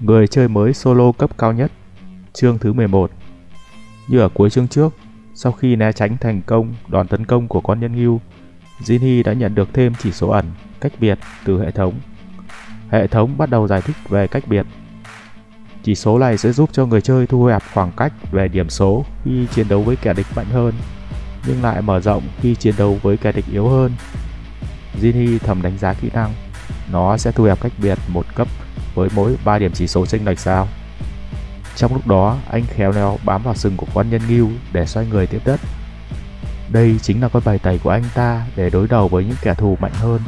Người chơi mới solo cấp cao nhất. Chương thứ 11. Như ở cuối chương trước, sau khi né tránh thành công đòn tấn công của con nhân ngưu, Jinhee đã nhận được thêm chỉ số ẩn cách biệt từ hệ thống. Hệ thống bắt đầu giải thích về cách biệt. Chỉ số này sẽ giúp cho người chơi thu hẹp khoảng cách về điểm số khi chiến đấu với kẻ địch mạnh hơn, nhưng lại mở rộng khi chiến đấu với kẻ địch yếu hơn. Jinhee thầm đánh giá kỹ năng. Nó sẽ thu hẹp cách biệt một cấp với mỗi 3 điểm chỉ số chênh lệch sao. Trong lúc đó, anh khéo léo bám vào sừng của con nhân ngưu để xoay người tiếp đất. Đây chính là con bài tẩy của anh ta để đối đầu với những kẻ thù mạnh hơn.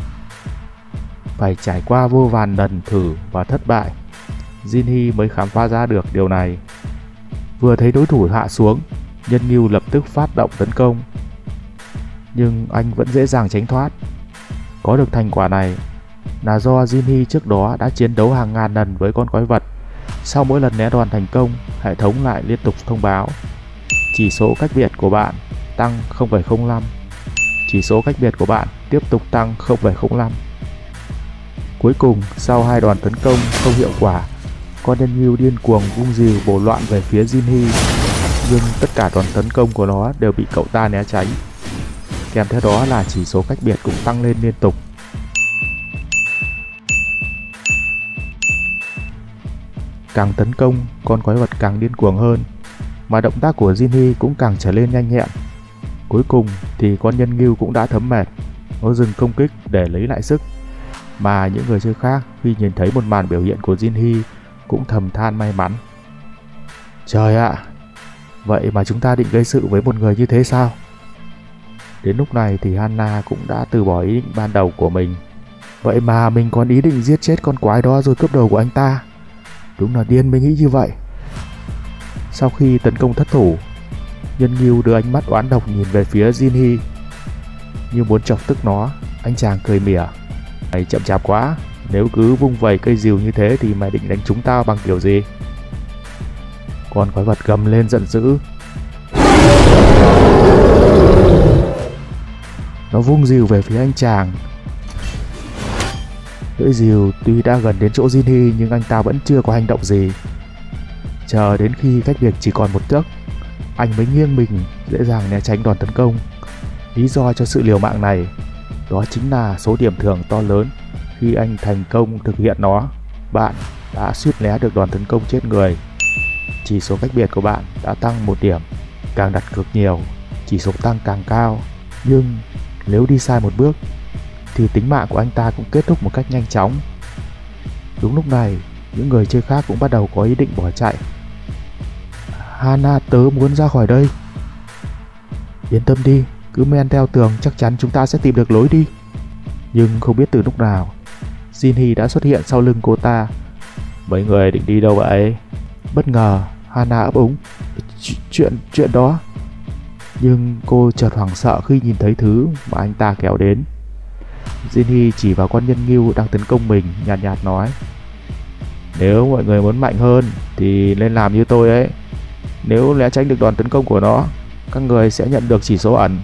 Phải trải qua vô vàn lần thử và thất bại, Jinhee mới khám phá ra được điều này. Vừa thấy đối thủ hạ xuống, nhân ngưu lập tức phát động tấn công, nhưng anh vẫn dễ dàng tránh thoát. Có được thành quả này là do Jinhee trước đó đã chiến đấu hàng ngàn lần với con quái vật. Sau mỗi lần né đòn thành công, hệ thống lại liên tục thông báo chỉ số cách biệt của bạn tăng 0,05. Chỉ số cách biệt của bạn tiếp tục tăng 0,05. Cuối cùng, sau 2 đòn tấn công không hiệu quả, con nhân ngưu điên cuồng vung rìu bổ loạn về phía Jinhee, nhưng tất cả đòn tấn công của nó đều bị cậu ta né tránh. Kèm theo đó là chỉ số cách biệt cũng tăng lên liên tục. Càng tấn công, con quái vật càng điên cuồng hơn, mà động tác của Jinhee cũng càng trở nên nhanh nhẹn. Cuối cùng thì con nhân ngưu cũng đã thấm mệt, nó dừng công kích để lấy lại sức. Mà những người chơi khác khi nhìn thấy một màn biểu hiện của Jinhee cũng thầm than may mắn. Trời ạ, vậy mà chúng ta định gây sự với một người như thế sao? Đến lúc này thì Hana cũng đã từ bỏ ý định ban đầu của mình. Vậy mà mình còn ý định giết chết con quái đó rồi cướp đầu của anh ta. Đúng là điên mới nghĩ như vậy. Sau khi tấn công thất thủ, nhân ngưu đưa ánh mắt oán độc nhìn về phía Jinhee, như muốn chọc tức nó. Anh chàng cười mỉa. Mày chậm chạp quá, nếu cứ vung vẩy cây rìu như thế thì mày định đánh chúng tao bằng kiểu gì? Con quái vật gầm lên giận dữ. Nó vung rìu về phía anh chàng. Lưỡi rìu tuy đã gần đến chỗ Jinhee nhưng anh ta vẫn chưa có hành động gì. Chờ đến khi cách biệt chỉ còn một tấc, anh mới nghiêng mình dễ dàng né tránh đòn tấn công. Lý do cho sự liều mạng này đó chính là số điểm thưởng to lớn. Khi anh thành công thực hiện nó, bạn đã suýt né được đòn tấn công chết người. Chỉ số cách biệt của bạn đã tăng 1 điểm. Càng đặt cược nhiều, chỉ số tăng càng cao. Nhưng nếu đi sai một bước thì tính mạng của anh ta cũng kết thúc một cách nhanh chóng. Đúng lúc này, những người chơi khác cũng bắt đầu có ý định bỏ chạy. Hana, tớ muốn ra khỏi đây. Yên tâm đi, cứ men theo tường chắc chắn chúng ta sẽ tìm được lối đi. Nhưng không biết từ lúc nào, Jinhee đã xuất hiện sau lưng cô ta. Mấy người định đi đâu vậy? Bất ngờ, Hana ấp úng. Chuyện đó. Nhưng cô chợt hoảng sợ khi nhìn thấy thứ mà anh ta kéo đến. Jinhee chỉ vào con nhân ngưu đang tấn công mình, nhạt nhạt nói. Nếu mọi người muốn mạnh hơn thì nên làm như tôi ấy. Nếu né tránh được đòn tấn công của nó, các người sẽ nhận được chỉ số ẩn.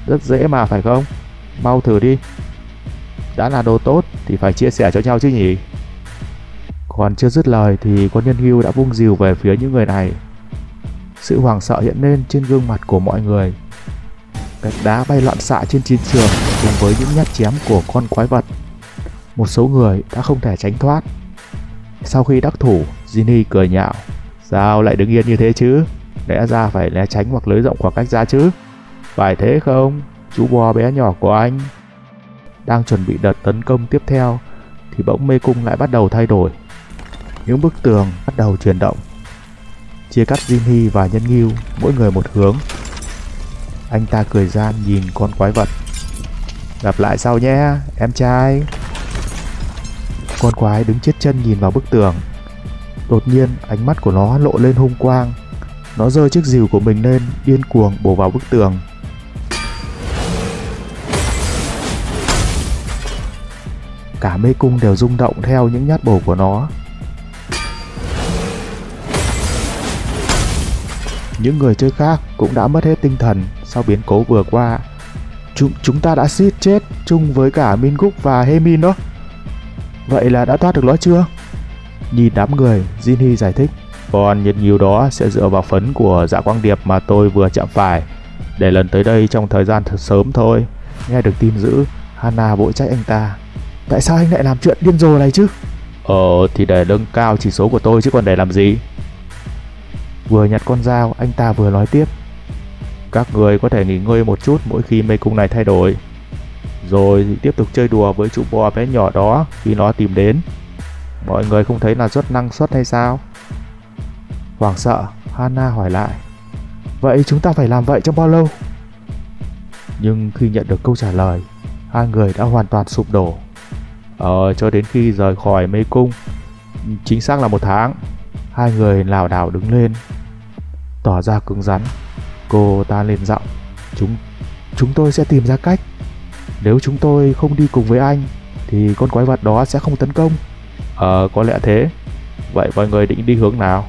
Rất dễ mà phải không? Mau thử đi. Đã là đồ tốt thì phải chia sẻ cho nhau chứ nhỉ? Còn chưa dứt lời thì con nhân ngưu đã vung rìu về phía những người này. Sự hoảng sợ hiện lên trên gương mặt của mọi người. Gạch đá bay loạn xạ trên chiến trường cùng với những nhát chém của con quái vật. Một số người đã không thể tránh thoát. Sau khi đắc thủ, Jinhee cười nhạo. Sao lại đứng yên như thế chứ? Lẽ ra phải né tránh hoặc nới rộng khoảng cách ra chứ. Phải thế không, chú bò bé nhỏ của anh? Đang chuẩn bị đợt tấn công tiếp theo thì bỗng mê cung lại bắt đầu thay đổi. Những bức tường bắt đầu chuyển động, chia cắt Jinhee và nhân ngưu mỗi người một hướng. Anh ta cười gian nhìn con quái vật. Gặp lại sau nhé, em trai. Con quái đứng chết chân nhìn vào bức tường. Đột nhiên ánh mắt của nó lộ lên hung quang. Nó giơ chiếc rìu của mình lên, điên cuồng bổ vào bức tường. Cả mê cung đều rung động theo những nhát bổ của nó. Những người chơi khác cũng đã mất hết tinh thần sau biến cố vừa qua. Chúng ta đã suýt chết chung với cả Minguk và Hemin đó. Vậy là đã thoát được nó chưa? Nhìn đám người, Jinny giải thích. Còn nhiệt nhiều đó sẽ dựa vào phấn của dạ quang điệp mà tôi vừa chạm phải, để lần tới đây trong thời gian thật sớm thôi. Nghe được tin dữ, Hana vội trách anh ta. Tại sao anh lại làm chuyện điên rồ này chứ? Thì để nâng cao chỉ số của tôi chứ còn để làm gì. Vừa nhặt con dao, anh ta vừa nói tiếp. Các người có thể nghỉ ngơi một chút mỗi khi mê cung này thay đổi, rồi tiếp tục chơi đùa với chú bò bé nhỏ đó khi nó tìm đến. Mọi người không thấy là rất năng suất hay sao? Hoảng sợ, Hana hỏi lại. Vậy chúng ta phải làm vậy trong bao lâu? Nhưng khi nhận được câu trả lời, hai người đã hoàn toàn sụp đổ. Cho đến khi rời khỏi mê cung, chính xác là 1 tháng. Hai người lảo đảo đứng lên, tỏ ra cứng rắn. Cô ta lên giọng. Chúng tôi sẽ tìm ra cách. Nếu chúng tôi không đi cùng với anh thì con quái vật đó sẽ không tấn công. Có lẽ thế. Vậy mọi người định đi hướng nào?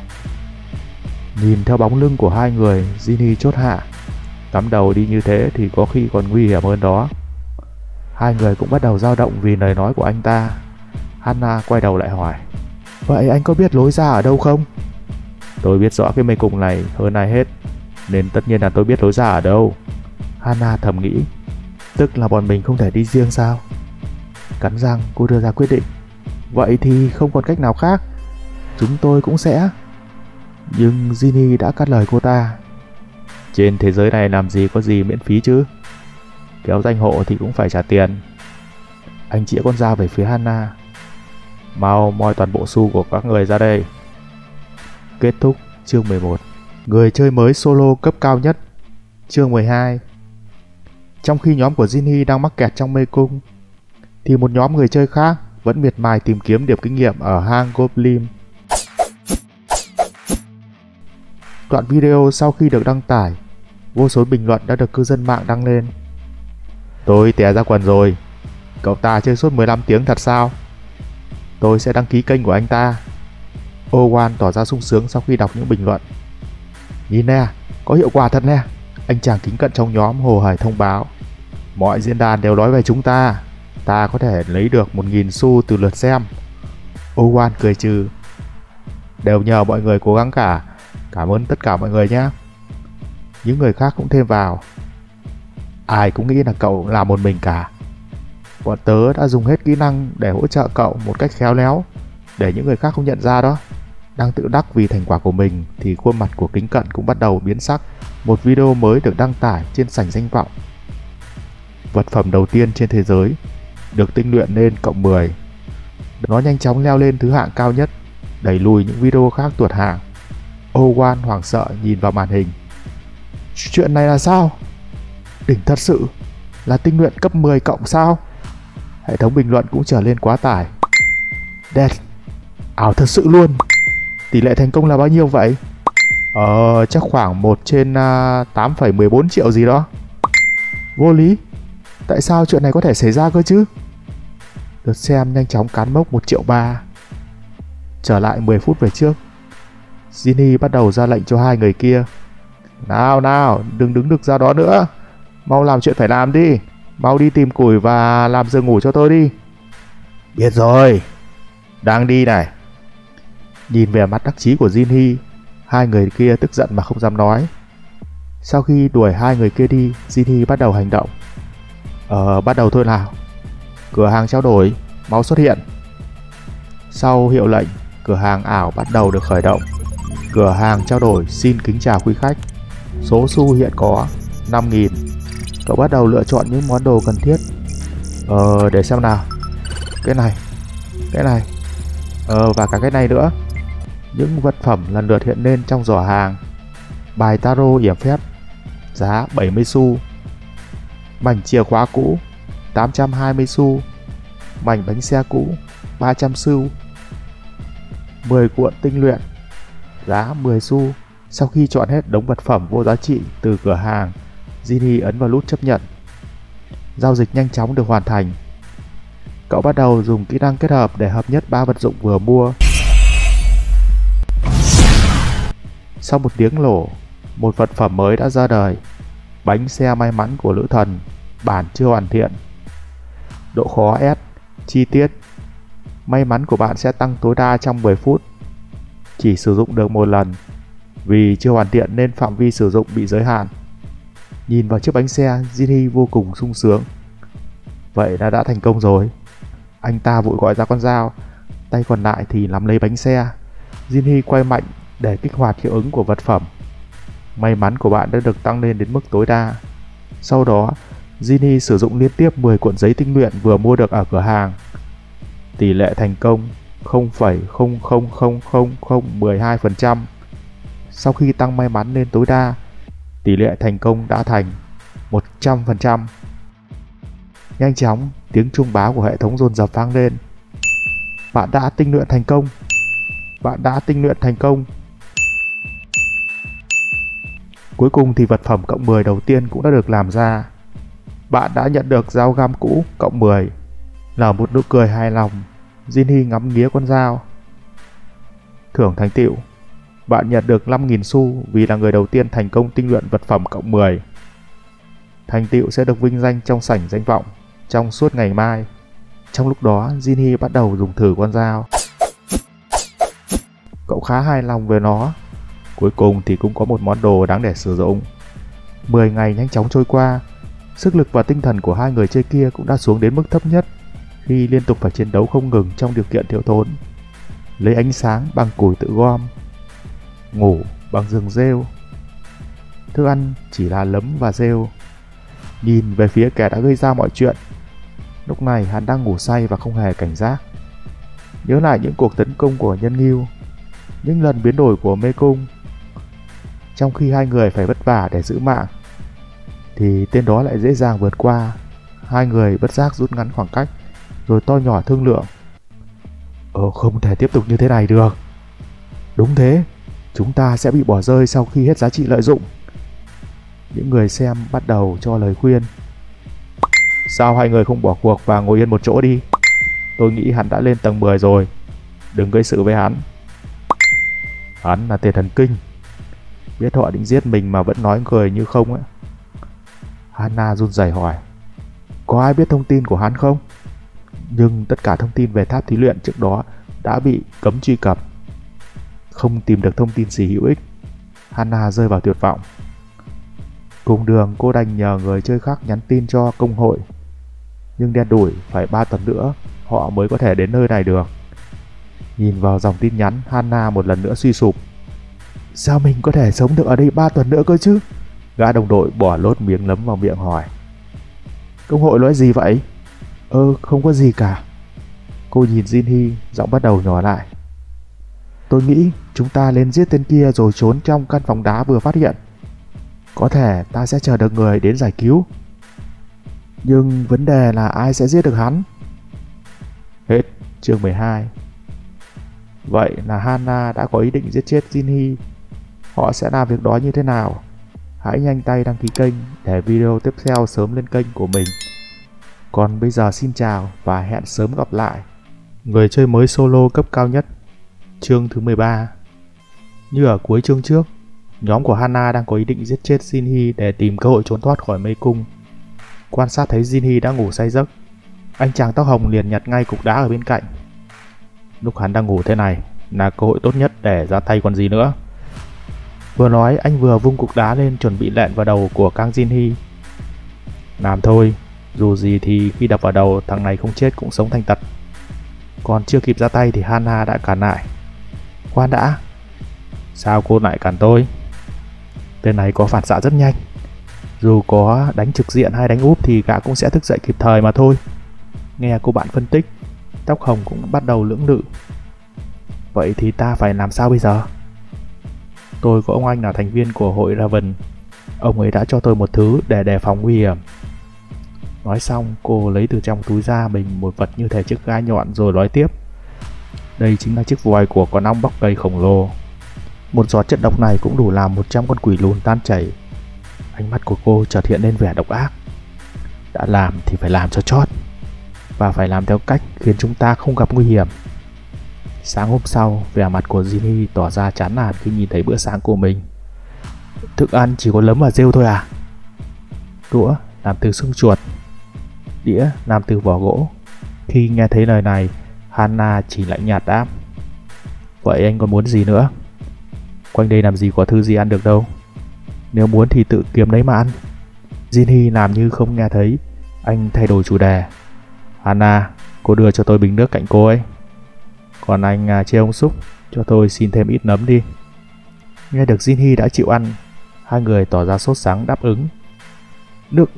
Nhìn theo bóng lưng của hai người, Jinny chốt hạ. Cắm đầu đi như thế thì có khi còn nguy hiểm hơn đó. Hai người cũng bắt đầu dao động vì lời nói của anh ta. Hana quay đầu lại hỏi. Vậy anh có biết lối ra ở đâu không? Tôi biết rõ cái mê cung này hơn ai hết, nên tất nhiên là tôi biết lối ra ở đâu. Hana thầm nghĩ. Tức là bọn mình không thể đi riêng sao? Cắn răng, cô đưa ra quyết định. Vậy thì không còn cách nào khác, chúng tôi cũng sẽ. Nhưng Jinny đã cắt lời cô ta. Trên thế giới này làm gì có gì miễn phí chứ? Kéo danh hộ thì cũng phải trả tiền. Anh chĩa con dao về phía Hana. Mau moi toàn bộ xu của các người ra đây. Kết thúc chương 11. Người chơi mới solo cấp cao nhất. Chương 12. Trong khi nhóm của Jinny đang mắc kẹt trong mê cung, thì một nhóm người chơi khác vẫn miệt mài tìm kiếm điểm kinh nghiệm ở hang Goblin. Đoạn video sau khi được đăng tải, vô số bình luận đã được cư dân mạng đăng lên. Tôi tè ra quần rồi. Cậu ta chơi suốt 15 tiếng thật sao? Tôi sẽ đăng ký kênh của anh ta. Owan tỏ ra sung sướng sau khi đọc những bình luận. Nhìn nè, có hiệu quả thật nè. Anh chàng kính cận trong nhóm hồ hởi thông báo. Mọi diễn đàn đều nói về chúng ta. Ta có thể lấy được 1.000 xu từ lượt xem. Owan cười trừ. Đều nhờ mọi người cố gắng cả. Cảm ơn tất cả mọi người nhé. Những người khác cũng thêm vào. Ai cũng nghĩ là cậu làm một mình cả. Bọn tớ đã dùng hết kỹ năng để hỗ trợ cậu một cách khéo léo, để những người khác không nhận ra đó. Đang tự đắc vì thành quả của mình thì khuôn mặt của kính cận cũng bắt đầu biến sắc. Một video mới được đăng tải trên sảnh danh vọng. Vật phẩm đầu tiên trên thế giới được tinh luyện lên cộng 10. Nó nhanh chóng leo lên thứ hạng cao nhất, đẩy lùi những video khác tuột hàng. Owan hoảng sợ nhìn vào màn hình. Chuyện này là sao? Đỉnh thật sự, là tinh luyện cấp 10 cộng sao? Hệ thống bình luận cũng trở lên quá tải. Đẹp, ảo thật sự luôn. Tỷ lệ thành công là bao nhiêu vậy? Chắc khoảng 1 trên 8,14 triệu gì đó. Vô lý. Tại sao chuyện này có thể xảy ra cơ chứ? Lượt xem nhanh chóng cán mốc 1,3 triệu. Trở lại 10 phút về trước, Jinny bắt đầu ra lệnh cho hai người kia. Nào, đừng đứng được ra đó nữa. Mau làm chuyện phải làm đi. Mau đi tìm củi và làm giường ngủ cho tôi đi. Biết rồi, đang đi này. Nhìn vẻ mặt đắc chí của Jinny, hai người kia tức giận mà không dám nói. Sau khi đuổi hai người kia đi, Jinny bắt đầu hành động. Bắt đầu thôi nào. Cửa hàng trao đổi, mau xuất hiện. Sau hiệu lệnh, cửa hàng ảo bắt đầu được khởi động. Cửa hàng trao đổi xin kính chào quý khách. Số xu hiện có 5.000. Cậu bắt đầu lựa chọn những món đồ cần thiết. Để xem nào. Cái này và cả cái này nữa. Những vật phẩm lần lượt hiện lên trong giỏ hàng. Bài tarot yểm phép, giá 70 xu. Mảnh chìa khóa cũ, 820 xu. Mảnh bánh xe cũ, 300 xu. 10 cuộn tinh luyện, giá 10 xu. Sau khi chọn hết đống vật phẩm vô giá trị từ cửa hàng, Jinny ấn vào nút chấp nhận. Giao dịch nhanh chóng được hoàn thành. Cậu bắt đầu dùng kỹ năng kết hợp để hợp nhất 3 vật dụng vừa mua. Sau một tiếng nổ, một vật phẩm mới đã ra đời. Bánh xe may mắn của nữ thần, bản chưa hoàn thiện. Độ khó S, chi tiết May mắn của bạn sẽ tăng tối đa trong 10 phút. Chỉ sử dụng được một lần. Vì chưa hoàn thiện nên phạm vi sử dụng bị giới hạn. Nhìn vào chiếc bánh xe, Jinhee vô cùng sung sướng. Vậy là đã thành công rồi. Anh ta vội gọi ra con dao, tay còn lại thì nắm lấy bánh xe. Jinhee quay mạnh để kích hoạt hiệu ứng của vật phẩm. May mắn của bạn đã được tăng lên đến mức tối đa. Sau đó, Jinhee sử dụng liên tiếp 10 cuộn giấy tinh luyện vừa mua được ở cửa hàng. Tỷ lệ thành công 0,000012%. Sau khi tăng may mắn lên tối đa, tỷ lệ thành công đã thành 100%. Nhanh chóng, tiếng chuông báo của hệ thống dồn dập vang lên. Bạn đã tinh luyện thành công. Bạn đã tinh luyện thành công. Cuối cùng thì vật phẩm cộng 10 đầu tiên cũng đã được làm ra. Bạn đã nhận được dao găm cũ cộng 10. Nở một nụ cười hài lòng, Jinhee ngắm nghía con dao. Thưởng thành tựu. Bạn nhận được 5.000 xu vì là người đầu tiên thành công tinh luyện vật phẩm cộng 10. Thành tựu sẽ được vinh danh trong sảnh danh vọng trong suốt ngày mai. Trong lúc đó, Jinhee bắt đầu dùng thử con dao. Cậu khá hài lòng về nó. Cuối cùng thì cũng có một món đồ đáng để sử dụng. 10 ngày nhanh chóng trôi qua. Sức lực và tinh thần của hai người chơi kia cũng đã xuống đến mức thấp nhất khi liên tục phải chiến đấu không ngừng trong điều kiện thiếu thốn. Lấy ánh sáng bằng củi tự gom, ngủ bằng rừng rêu. Thức ăn chỉ là nấm và rêu. Nhìn về phía kẻ đã gây ra mọi chuyện. Lúc này hắn đang ngủ say và không hề cảnh giác. Nhớ lại những cuộc tấn công của Nhân Ngưu, những lần biến đổi của Mê Cung. Trong khi hai người phải vất vả để giữ mạng, thì tên đó lại dễ dàng vượt qua. Hai người bất giác rút ngắn khoảng cách, rồi to nhỏ thương lượng. Không thể tiếp tục như thế này được. Đúng thế, chúng ta sẽ bị bỏ rơi sau khi hết giá trị lợi dụng. Những người xem bắt đầu cho lời khuyên. Sao hai người không bỏ cuộc và ngồi yên một chỗ đi? Tôi nghĩ hắn đã lên tầng 10 rồi. Đừng gây sự với hắn. Hắn là tên thần kinh. Biết họ định giết mình mà vẫn nói cười như không ấy. Hana run rẩy hỏi. Có ai biết thông tin của hắn không? Nhưng tất cả thông tin về tháp thí luyện trước đó đã bị cấm truy cập. Không tìm được thông tin gì hữu ích. Hana rơi vào tuyệt vọng. Cùng đường cô đành nhờ người chơi khác nhắn tin cho công hội. Nhưng đen đủi phải 3 tuần nữa họ mới có thể đến nơi này được. Nhìn vào dòng tin nhắn, Hana một lần nữa suy sụp. Sao mình có thể sống được ở đây 3 tuần nữa cơ chứ? Gã đồng đội bỏ lốt miếng nấm vào miệng hỏi. Công hội nói gì vậy? Không có gì cả. Cô nhìn Jinhee, giọng bắt đầu nhỏ lại. Tôi nghĩ chúng ta lên giết tên kia rồi trốn trong căn phòng đá vừa phát hiện. Có thể ta sẽ chờ được người đến giải cứu. Nhưng vấn đề là ai sẽ giết được hắn? Hết chương 12. Vậy là Hana đã có ý định giết chết Jinhee. Họ sẽ làm việc đó như thế nào? Hãy nhanh tay đăng ký kênh để video tiếp theo sớm lên kênh của mình. Còn bây giờ xin chào và hẹn sớm gặp lại. Người chơi mới solo cấp cao nhất, chương thứ 13. Như ở cuối chương trước, nhóm của Hana đang có ý định giết chết Jinhee để tìm cơ hội trốn thoát khỏi mê cung. Quan sát thấy Jinhee đã ngủ say giấc, anh chàng tóc hồng liền nhặt ngay cục đá ở bên cạnh. Lúc hắn đang ngủ thế này là cơ hội tốt nhất để ra tay còn gì nữa. Vừa nói anh vừa vung cục đá lên chuẩn bị nện vào đầu của Kang Jinhee. Làm thôi, dù gì thì khi đập vào đầu thằng này không chết cũng sống thành tật. Còn chưa kịp ra tay thì Hana đã cản lại. Khoan đã. Sao cô lại cản tôi? Tên này có phản xạ rất nhanh. Dù có đánh trực diện hay đánh úp thì gã cũng sẽ thức dậy kịp thời mà thôi. Nghe cô bạn phân tích, tóc hồng cũng bắt đầu lưỡng lự. Vậy thì ta phải làm sao bây giờ? Tôi có ông anh là thành viên của hội Raven. Ông ấy đã cho tôi một thứ để đề phòng nguy hiểm. Nói xong cô lấy từ trong túi ra mình một vật như thể chiếc gai nhọn rồi nói tiếp. Đây chính là chiếc vòi của con ong bóc cây khổng lồ. Một giọt chất độc này cũng đủ làm 100 con quỷ lùn tan chảy. Ánh mắt của cô chợt hiện lên vẻ độc ác. Đã làm thì phải làm cho chót. Và phải làm theo cách khiến chúng ta không gặp nguy hiểm. Sáng hôm sau, vẻ mặt của Jinhee tỏ ra chán nản khi nhìn thấy bữa sáng của mình. Thức ăn chỉ có nấm và rêu thôi à? Đũa làm từ xương chuột, đĩa làm từ vỏ gỗ. Khi nghe thấy lời này, Hana chỉ lạnh nhạt đáp. Vậy anh còn muốn gì nữa? Quanh đây làm gì có thứ gì ăn được đâu. Nếu muốn thì tự kiếm lấy mà ăn. Jinhee làm như không nghe thấy. Anh thay đổi chủ đề. Hana, cô đưa cho tôi bình nước cạnh cô ấy. Còn anh chê ông Súc, cho tôi xin thêm ít nấm đi. Nghe được Jinhee đã chịu ăn, hai người tỏ ra sốt sắng đáp ứng.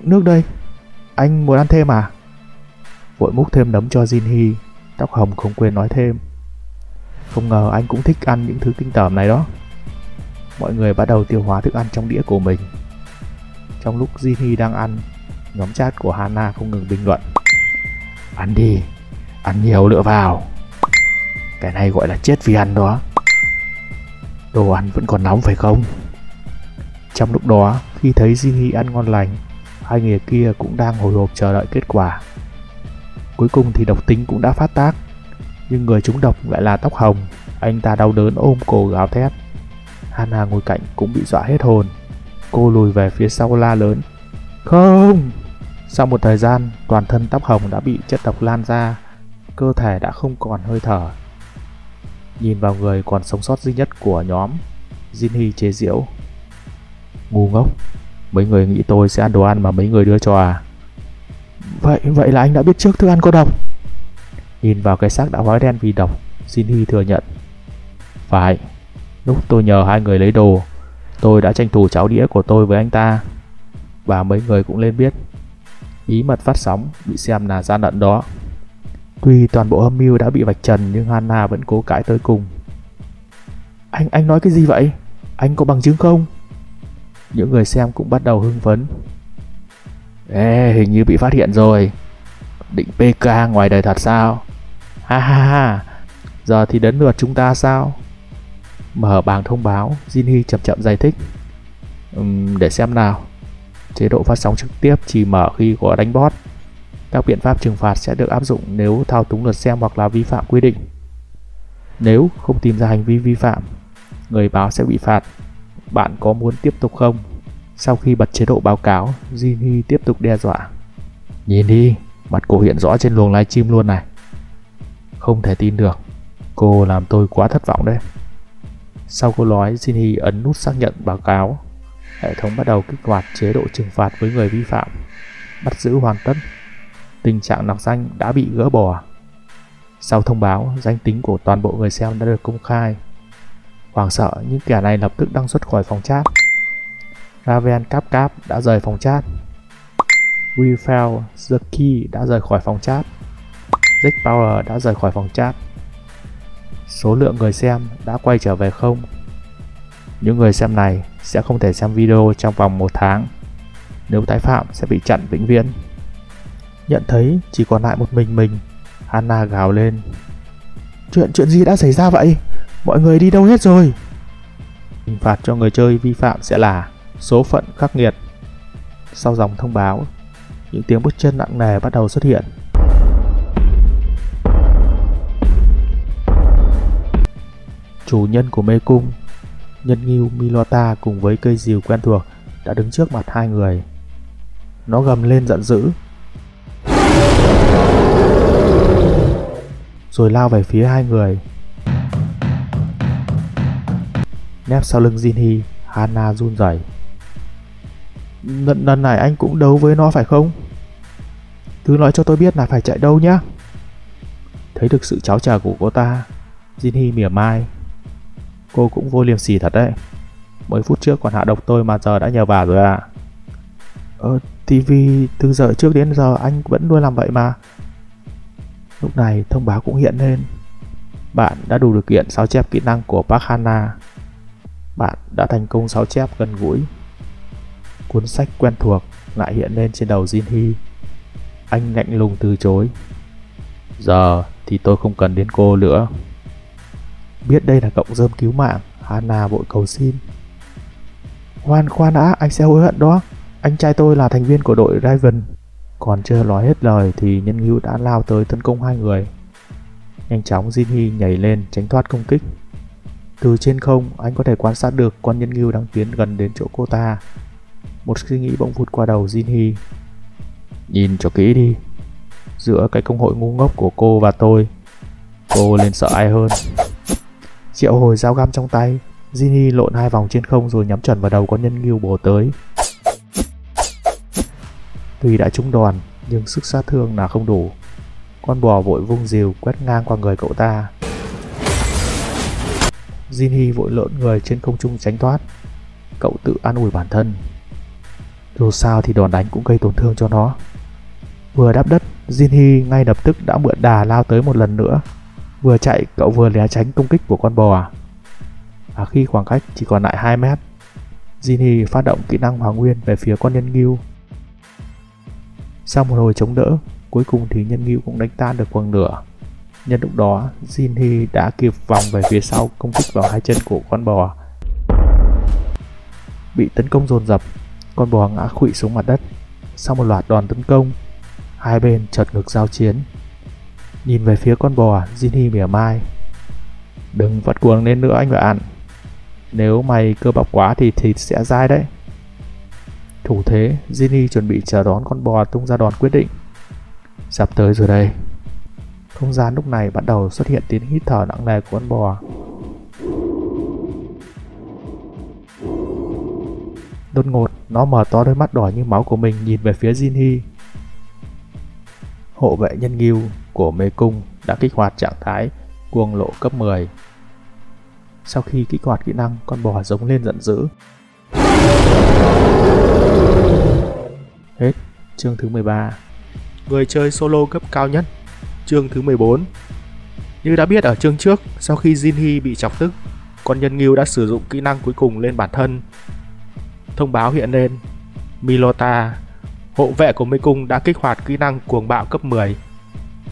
Nước đây, anh muốn ăn thêm à? Vội múc thêm nấm cho Jinhee. Tóc hồng không quên nói thêm. Không ngờ anh cũng thích ăn những thứ kinh tởm này đó. Mọi người bắt đầu tiêu hóa thức ăn trong đĩa của mình. Trong lúc Jinhee đang ăn, nhóm chat của Hana không ngừng bình luận. Ăn đi, ăn nhiều nữa vào. Cái này gọi là chết vì ăn đó. Đồ ăn vẫn còn nóng phải không? Trong lúc đó, khi thấy Jinhee ăn ngon lành, hai người kia cũng đang hồi hộp chờ đợi kết quả. Cuối cùng thì độc tính cũng đã phát tác. Nhưng người trúng độc lại là Tóc Hồng. Anh ta đau đớn ôm cổ gào thét. Hana ngồi cạnh cũng bị dọa hết hồn. Cô lùi về phía sau la lớn. Không! Sau một thời gian, toàn thân Tóc Hồng đã bị chất độc lan ra. Cơ thể đã không còn hơi thở. Nhìn vào người còn sống sót duy nhất của nhóm, Jinhee chế giễu. Ngu ngốc, mấy người nghĩ tôi sẽ ăn đồ ăn mà mấy người đưa cho à? Vậy là anh đã biết trước thức ăn có độc. Nhìn vào cái xác đã hói đen vì độc, Jinhee thừa nhận. Phải, lúc tôi nhờ hai người lấy đồ, tôi đã tranh thủ cháo đĩa của tôi với anh ta. Và mấy người cũng lên biết. Bí mật phát sóng bị xem là gian lận đó. Tuy toàn bộ âm mưu đã bị vạch trần nhưng Hana vẫn cố cãi tới cùng. Anh nói cái gì vậy? Anh có bằng chứng không? Những người xem cũng bắt đầu hưng phấn. Ê, hình như bị phát hiện rồi. Định PK ngoài đời thật sao? Ha ha ha. Giờ thì đến lượt chúng ta sao? Mở bảng thông báo, Jinhee chậm chậm giải thích. Để xem nào. Chế độ phát sóng trực tiếp chỉ mở khi có đánh bot. Các biện pháp trừng phạt sẽ được áp dụng nếu thao túng lượt xem hoặc là vi phạm quy định. Nếu không tìm ra hành vi vi phạm, người báo sẽ bị phạt. Bạn có muốn tiếp tục không? Sau khi bật chế độ báo cáo, Jinhee tiếp tục đe dọa. Nhìn đi, mặt cô hiện rõ trên luồng livestream luôn này. Không thể tin được, cô làm tôi quá thất vọng đấy. Sau câu nói, Jinhee ấn nút xác nhận báo cáo. Hệ thống bắt đầu kích hoạt chế độ trừng phạt với người vi phạm. Bắt giữ hoàn tất. Tình trạng nặc danh đã bị gỡ bỏ. Sau thông báo, danh tính của toàn bộ người xem đã được công khai. Hoảng sợ, những kẻ này lập tức đăng xuất khỏi phòng chat. Raven Cap đã rời phòng chat. Wifel Zeki đã rời khỏi phòng chat. Jack Power đã rời khỏi phòng chat. Số lượng người xem đã quay trở về không. Những người xem này sẽ không thể xem video trong vòng 1 tháng. Nếu tái phạm sẽ bị chặn vĩnh viễn. Nhận thấy chỉ còn lại một mình, Hana gào lên. Chuyện gì đã xảy ra vậy? Mọi người đi đâu hết rồi? Hình phạt cho người chơi vi phạm sẽ là số phận khắc nghiệt. Sau dòng thông báo, những tiếng bước chân nặng nề bắt đầu xuất hiện. Chủ nhân của mê cung, Nhân Ngưu Milota cùng với cây rìu quen thuộc đã đứng trước mặt hai người. Nó gầm lên giận dữ, rồi lao về phía hai người. Nép sau lưng Jinhee, Hana run rẩy. Lần này anh cũng đấu với nó phải không? Cứ nói cho tôi biết là phải chạy đâu nhá. Thấy được sự tráo trở của cô ta, Jinhee mỉa mai. Cô cũng vô liêm sỉ thật đấy. Mấy phút trước còn hạ độc tôi mà giờ đã nhờ vả rồi à? TV từ giờ trước đến giờ anh vẫn luôn làm vậy mà. Lúc này thông báo cũng hiện lên. Bạn đã đủ điều kiện sao chép kỹ năng của Park Hana. Bạn đã thành công sao chép gần gũi. Cuốn sách quen thuộc lại hiện lên trên đầu Jinhee. Anh lạnh lùng từ chối. Giờ thì tôi không cần đến cô nữa. Biết đây là cọng rơm cứu mạng, Hana vội cầu xin. Khoan đã, anh sẽ hối hận đó. Anh trai tôi là thành viên của đội Raven. Còn chưa nói hết lời thì Nhân Ngưu đã lao tới tấn công hai người. Nhanh chóng Jinhee nhảy lên tránh thoát công kích. Từ trên không, anh có thể quan sát được con Nhân Ngưu đang tiến gần đến chỗ cô ta. Một suy nghĩ bỗng vụt qua đầu Jinhee. Nhìn cho kỹ đi. Giữa cái công hội ngu ngốc của cô và tôi, Cô lên sợ ai hơn. Triệu hồi dao găm trong tay, Jinny lộn 2 vòng trên không rồi nhắm chuẩn vào đầu con nhân ngưu bổ tới. Tuy đã trúng đòn nhưng sức sát thương là không đủ. Con bò vội vung rìu quét ngang qua người cậu ta. Jinny vội lộn người trên không trung tránh thoát. Cậu tự an ủi bản thân, dù sao thì đòn đánh cũng gây tổn thương cho nó. Vừa đáp đất, Jinny ngay lập tức đã mượn đà lao tới một lần nữa. Vừa chạy cậu vừa né tránh công kích của con bò. Và khi khoảng cách chỉ còn lại 2 mét, Jinny phát động kỹ năng Hoàng Nguyên về phía con nhân ngưu. Sau một hồi chống đỡ, cuối cùng thì nhân ngưu cũng đánh tan được quầng lửa. Nhân lúc đó, Jinny đã kịp vòng về phía sau công kích vào 2 chân của con bò. Bị tấn công dồn dập, con bò ngã khuỵu xuống mặt đất. Sau một loạt đòn tấn công, hai bên chật ngực giao chiến. Nhìn về phía con bò, Jinny mỉa mai, đừng vắt cuồng lên nữa anh bạn. Nếu mày cơ bắp quá thì thịt sẽ dai đấy. Thủ thế, Jinny chuẩn bị chờ đón con bò tung ra đòn quyết định. Sắp tới rồi đây. Không gian lúc này bắt đầu xuất hiện tiếng hít thở nặng nề của con bò. Đột ngột, nó mở to đôi mắt đỏ như máu của mình nhìn về phía Jinny. Hộ vệ nhân ngưu của mê cung đã kích hoạt trạng thái cuồng lộ cấp 10. Sau khi kích hoạt kỹ năng, con bò giống lên giận dữ. Hết chương thứ 13. Người chơi solo cấp cao nhất, chương thứ 14. Như đã biết ở chương trước, sau khi Jinny bị chọc tức, con nhân ngưu đã sử dụng kỹ năng cuối cùng lên bản thân. Thông báo hiện lên, Milota, hộ vệ của mê cung đã kích hoạt kỹ năng cuồng bạo cấp 10.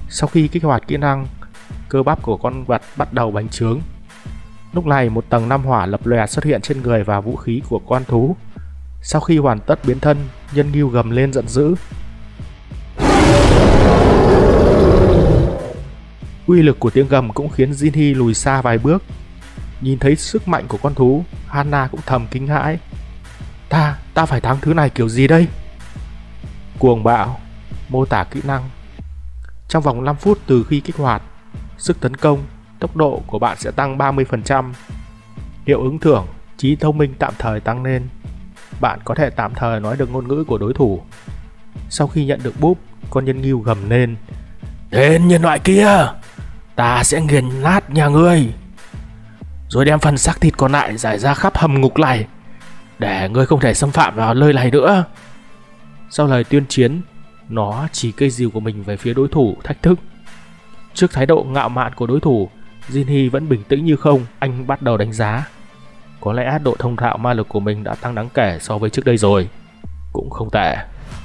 Sau khi kích hoạt kỹ năng, cơ bắp của con vật bắt đầu bành trướng. Lúc này một tầng 5 hỏa lập lòe xuất hiện trên người và vũ khí của con thú. Sau khi hoàn tất biến thân, nhân ngưu gầm lên giận dữ. Uy lực của tiếng gầm cũng khiến Jinny lùi xa vài bước. Nhìn thấy sức mạnh của con thú, Hana cũng thầm kinh hãi. Ta phải thắng thứ này kiểu gì đây? Cuồng bạo, mô tả kỹ năng. Trong vòng 5 phút từ khi kích hoạt, sức tấn công, tốc độ của bạn sẽ tăng 30%. Hiệu ứng thưởng, trí thông minh tạm thời tăng lên. Bạn có thể tạm thời nói được ngôn ngữ của đối thủ. Sau khi nhận được búp, con nhân ngưu gầm lên. Tên nhân loại kia, ta sẽ nghiền nát nhà ngươi, rồi đem phần xác thịt còn lại rải ra khắp hầm ngục này, để ngươi không thể xâm phạm vào nơi này nữa. Sau lời tuyên chiến, nó chỉ cây rìu của mình về phía đối thủ thách thức. Trước thái độ ngạo mạn của đối thủ, Jinny vẫn bình tĩnh như không. Anh bắt đầu đánh giá, có lẽ độ thông thạo ma lực của mình đã tăng đáng kể so với trước đây rồi. Cũng không tệ.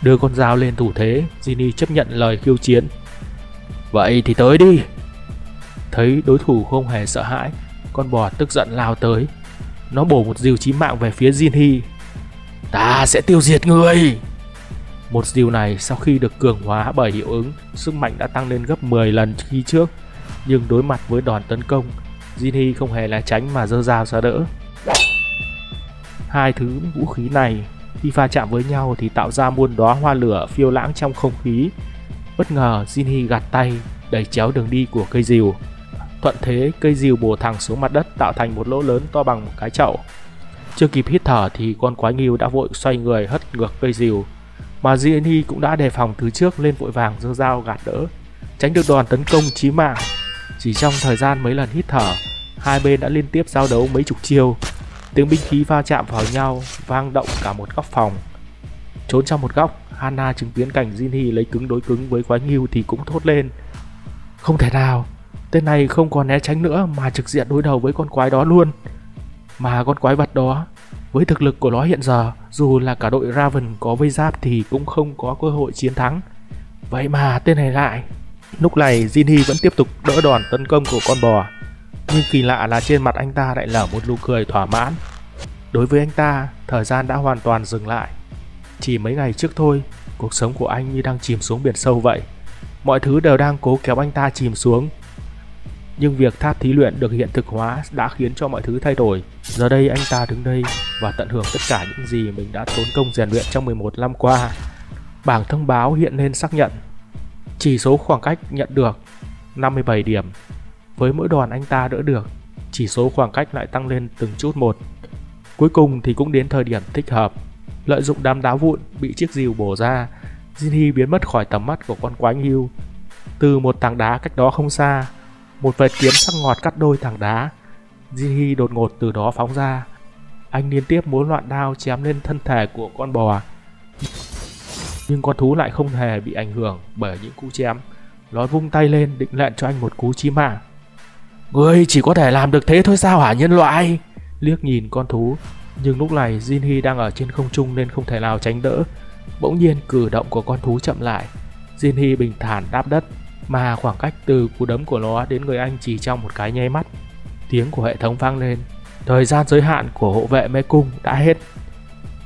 Đưa con dao lên thủ thế, Jinny chấp nhận lời khiêu chiến. Vậy thì tới đi. Thấy đối thủ không hề sợ hãi, con bò tức giận lao tới. Nó bổ một rìu chí mạng về phía Jinny. Ta sẽ tiêu diệt người. Một rìu này sau khi được cường hóa bởi hiệu ứng, sức mạnh đã tăng lên gấp 10 lần khi trước. Nhưng đối mặt với đòn tấn công, Jinny không hề né tránh mà giơ dao ra đỡ. Hai thứ vũ khí này khi va chạm với nhau thì tạo ra muôn đóa hoa lửa phiêu lãng trong không khí. Bất ngờ Jinny gạt tay đẩy chéo đường đi của cây rìu. Thuận thế, cây rìu bổ thẳng xuống mặt đất tạo thành một lỗ lớn to bằng một cái chậu. Chưa kịp hít thở thì con quái nghêu đã vội xoay người hất ngược cây rìu, mà Jinny cũng đã đề phòng từ trước lên vội vàng giơ dao gạt đỡ, tránh được đòn tấn công chí mạng. Chỉ trong thời gian mấy lần hít thở, hai bên đã liên tiếp giao đấu mấy chục chiêu. Tiếng binh khí va chạm vào nhau vang động cả một góc phòng. Trốn trong một góc, Hana chứng kiến cảnh Jinny lấy cứng đối cứng với quái nghêu thì cũng thốt lên. Không thể nào, tên này không còn né tránh nữa mà trực diện đối đầu với con quái đó luôn. Mà con quái vật đó, với thực lực của nó hiện giờ, dù là cả đội Raven có vây giáp thì cũng không có cơ hội chiến thắng. Vậy mà tên này lại. Lúc này Jinny vẫn tiếp tục đỡ đòn tấn công của con bò. Nhưng kỳ lạ là trên mặt anh ta lại nở một nụ cười thỏa mãn. Đối với anh ta, thời gian đã hoàn toàn dừng lại. Chỉ mấy ngày trước thôi, cuộc sống của anh như đang chìm xuống biển sâu vậy. Mọi thứ đều đang cố kéo anh ta chìm xuống. Nhưng việc tháp thí luyện được hiện thực hóa đã khiến cho mọi thứ thay đổi. Giờ đây anh ta đứng đây và tận hưởng tất cả những gì mình đã tốn công rèn luyện trong 11 năm qua. Bảng thông báo hiện lên xác nhận. Chỉ số khoảng cách nhận được 57 điểm. Với mỗi đòn anh ta đỡ được, chỉ số khoảng cách lại tăng lên từng chút một. Cuối cùng thì cũng đến thời điểm thích hợp. Lợi dụng đám đá vụn bị chiếc rìu bổ ra, Jinhee biến mất khỏi tầm mắt của con quái ngưu. Từ một tảng đá cách đó không xa, một vệt kiếm sắc ngọt cắt đôi tảng đá. Jinhee đột ngột từ đó phóng ra. Anh liên tiếp múa loạn đao chém lên thân thể của con bò, nhưng con thú lại không hề bị ảnh hưởng bởi những cú chém. Nó vung tay lên định lệnh cho anh một cú chí mạng. Ngươi chỉ có thể làm được thế thôi sao hả nhân loại? Liếc nhìn con thú, nhưng lúc này Jinhee đang ở trên không trung nên không thể nào tránh đỡ. Bỗng nhiên cử động của con thú chậm lại. Jinhee bình thản đáp đất, mà khoảng cách từ cú đấm của nó đến người anh chỉ trong một cái nháy mắt. Tiếng của hệ thống vang lên. Thời gian giới hạn của hộ vệ mê cung đã hết.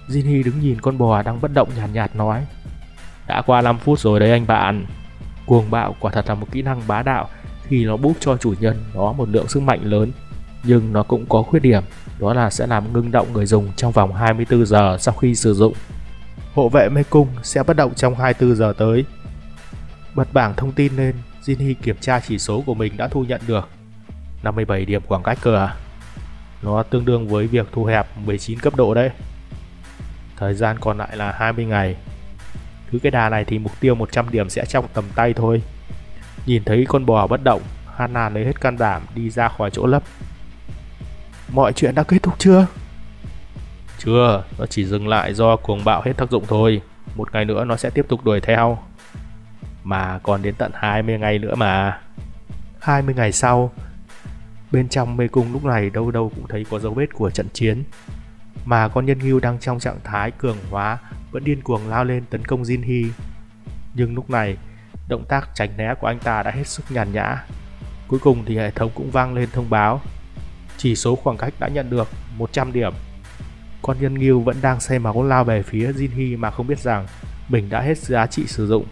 Jinhee đứng nhìn con bò đang bất động nhàn nhạt nói: đã qua 5 phút rồi đấy anh bạn. Cuồng bạo quả thật là một kỹ năng bá đạo khi nó búp cho chủ nhân nó một lượng sức mạnh lớn, nhưng nó cũng có khuyết điểm, đó là sẽ làm ngưng động người dùng trong vòng 24 giờ sau khi sử dụng. Hộ vệ mê cung sẽ bất động trong 24 giờ tới. Bật bảng thông tin lên, Jinhee kiểm tra chỉ số của mình đã thu nhận được 57 điểm khoảng cách cơ à. Nó tương đương với việc thu hẹp 19 cấp độ đấy. Thời gian còn lại là 20 ngày. Cứ cái đà này thì mục tiêu 100 điểm sẽ trong tầm tay thôi. Nhìn thấy con bò bất động, Hana lấy hết can đảm đi ra khỏi chỗ lấp. Mọi chuyện đã kết thúc chưa? Chưa, nó chỉ dừng lại do cuồng bạo hết tác dụng thôi. Một ngày nữa nó sẽ tiếp tục đuổi theo. Mà còn đến tận 20 ngày nữa mà. 20 ngày sau, bên trong mê cung lúc này đâu đâu cũng thấy có dấu vết của trận chiến. Mà con nhân ngưu đang trong trạng thái cường hóa vẫn điên cuồng lao lên tấn công Jinhee. Nhưng lúc này, động tác tránh né của anh ta đã hết sức nhàn nhã. Cuối cùng thì hệ thống cũng vang lên thông báo chỉ số khoảng cách đã nhận được 100 điểm. Con nhân ngưu vẫn đang say máu lao về phía Jinhee mà không biết rằng mình đã hết giá trị sử dụng.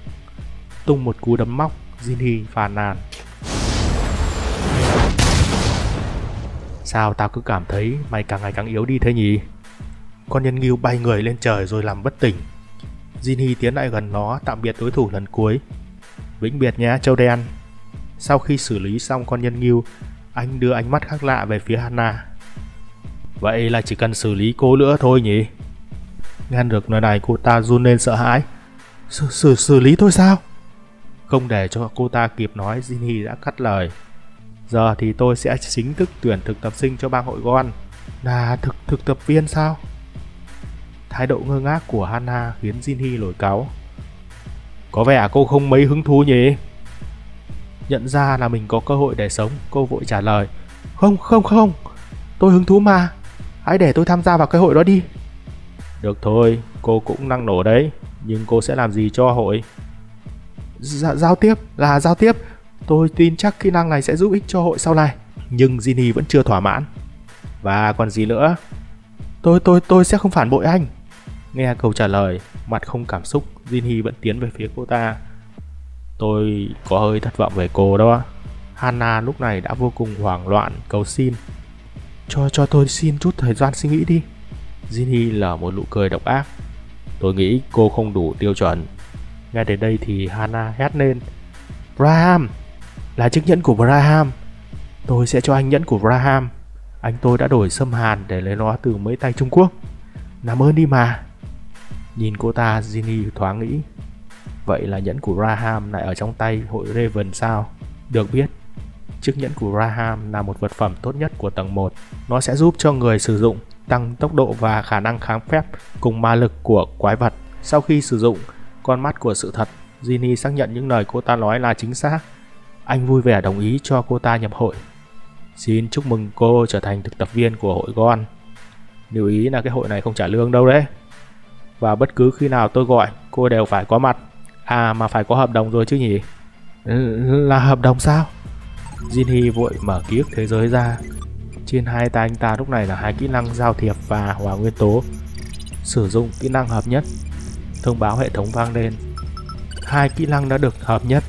Tung một cú đấm móc, Jinhee phàn nàn: sao tao cứ cảm thấy mày càng ngày càng yếu đi thế nhỉ? Con nhân ngưu bay người lên trời rồi làm bất tỉnh. Jinhee tiến lại gần nó tạm biệt đối thủ lần cuối. Vĩnh biệt nhé châu đen. Sau khi xử lý xong con nhân ngưu, anh đưa ánh mắt khác lạ về phía Hana. Vậy là chỉ cần xử lý cô nữa thôi nhỉ? Nghe được lời này cô ta run lên sợ hãi. Xử lý thôi sao? Không để cho cô ta kịp nói, Jinhee đã cắt lời. Giờ thì tôi sẽ chính thức tuyển thực tập sinh cho bang hội Gon. Là thực tập viên sao? Thái độ ngơ ngác của Hana khiến Jinhee nổi cáu. Có vẻ cô không mấy hứng thú nhỉ? Nhận ra là mình có cơ hội để sống, cô vội trả lời: Không, tôi hứng thú mà. Hãy để tôi tham gia vào cái hội đó đi. Được thôi, cô cũng năng nổ đấy. Nhưng cô sẽ làm gì cho hội? Giao tiếp. Tôi tin chắc kỹ năng này sẽ giúp ích cho hội sau này. Nhưng Jinhee vẫn chưa thỏa mãn. Và còn gì nữa? Tôi sẽ không phản bội anh. Nghe câu trả lời, mặt không cảm xúc, Jinhee vẫn tiến về phía cô ta. Tôi có hơi thất vọng về cô đó. Hana lúc này đã vô cùng hoảng loạn cầu xin. Cho tôi xin chút thời gian suy nghĩ đi. Jinhee lở một nụ cười độc ác. Tôi nghĩ cô không đủ tiêu chuẩn. Ngay đến đây thì Hana hét lên: Braham! Là chiếc nhẫn của Braham. Tôi sẽ cho anh nhẫn của Braham. Anh tôi đã đổi xâm hàn để lấy nó từ mấy tay Trung Quốc. Làm ơn đi mà. Nhìn cô ta, Jinhee thoáng nghĩ, vậy là nhẫn của Braham lại ở trong tay hội Raven sao? Được biết, chiếc nhẫn của Braham là một vật phẩm tốt nhất của tầng 1. Nó sẽ giúp cho người sử dụng tăng tốc độ và khả năng kháng phép cùng ma lực của quái vật. Sau khi sử dụng con mắt của sự thật, Jinhee xác nhận những lời cô ta nói là chính xác. Anh vui vẻ đồng ý cho cô ta nhập hội. Xin chúc mừng cô trở thành thực tập viên của hội Gon. Lưu ý là cái hội này không trả lương đâu đấy. Và bất cứ khi nào tôi gọi, cô đều phải có mặt. À mà phải có hợp đồng rồi chứ nhỉ? Là hợp đồng sao? Jinhee vội mở ký ức thế giới ra. Trên hai tay anh ta lúc này là hai kỹ năng giao thiệp và hỏa nguyên tố. Sử dụng kỹ năng hợp nhất. Thông báo hệ thống vang lên. Hai kỹ năng đã được hợp nhất.